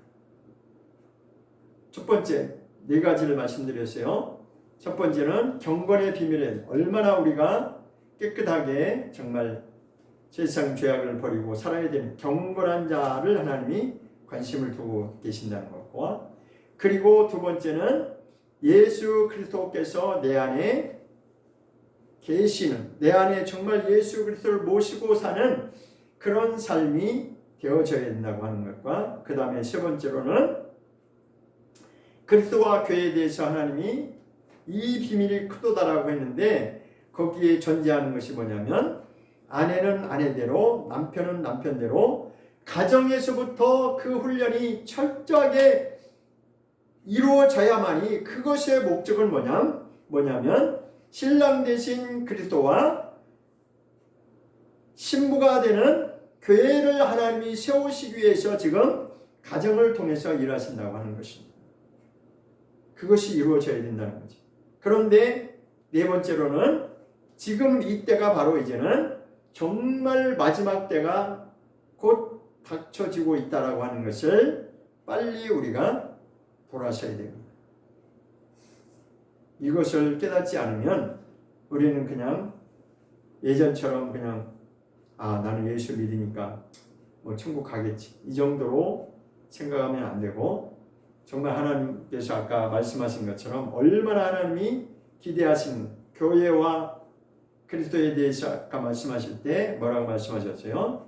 첫 번째, 4가지를 말씀드렸어요. 첫 번째는 경건의 비밀에 얼마나 우리가 깨끗하게 정말 세상 죄악을 버리고 살아야 되는 경건한 자를 하나님이 관심을 두고 계신다는 것과, 그리고 두 번째는 예수 그리스도께서 내 안에 계시는, 내 안에 정말 예수 그리스도를 모시고 사는 그런 삶이 되어져야 된다고 하는 것과, 그 다음에 세 번째로는 그리스도와 교회에 대해서 하나님이 이 비밀이 크도다라고 했는데, 거기에 전제하는 것이 뭐냐면, 아내는 아내대로, 남편은 남편대로 가정에서부터 그 훈련이 철저하게 이루어져야만이, 그것의 목적은 뭐냐면 신랑 대신 그리스도와 신부가 되는 교회를 하나님이 세우시기 위해서 지금 가정을 통해서 일하신다고 하는 것입니다. 그것이 이루어져야 된다는 거지. 그런데 네 번째로는 지금 이때가 바로 이제는 정말 마지막 때가 곧 닥쳐지고 있다라고 하는 것을 빨리 우리가 돌아서야 됩니다. 이것을 깨닫지 않으면 우리는 그냥 예전처럼 그냥 나는 예수 믿으니까 뭐 천국 가겠지, 이 정도로 생각하면 안 되고, 정말 하나님께서 아까 말씀하신 것처럼 얼마나 하나님이 기대하시는 교회와 그리스도에 대해서 아까 말씀하실 때 뭐라고 말씀하셨어요?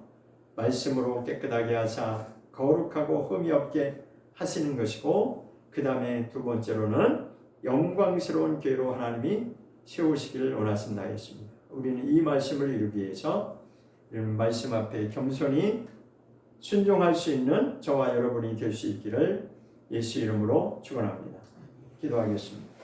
말씀으로 깨끗하게 하사 거룩하고 흠이 없게 하시는 것이고, 그 다음에 두 번째로는 영광스러운 교회로 하나님이 세우시기를 원하신다 했습니다. 우리는 이 말씀을 이루기 위해서 이런 말씀 앞에 겸손히 순종할 수 있는 저와 여러분이 될 수 있기를 예수 이름으로 축원합니다. 기도하겠습니다.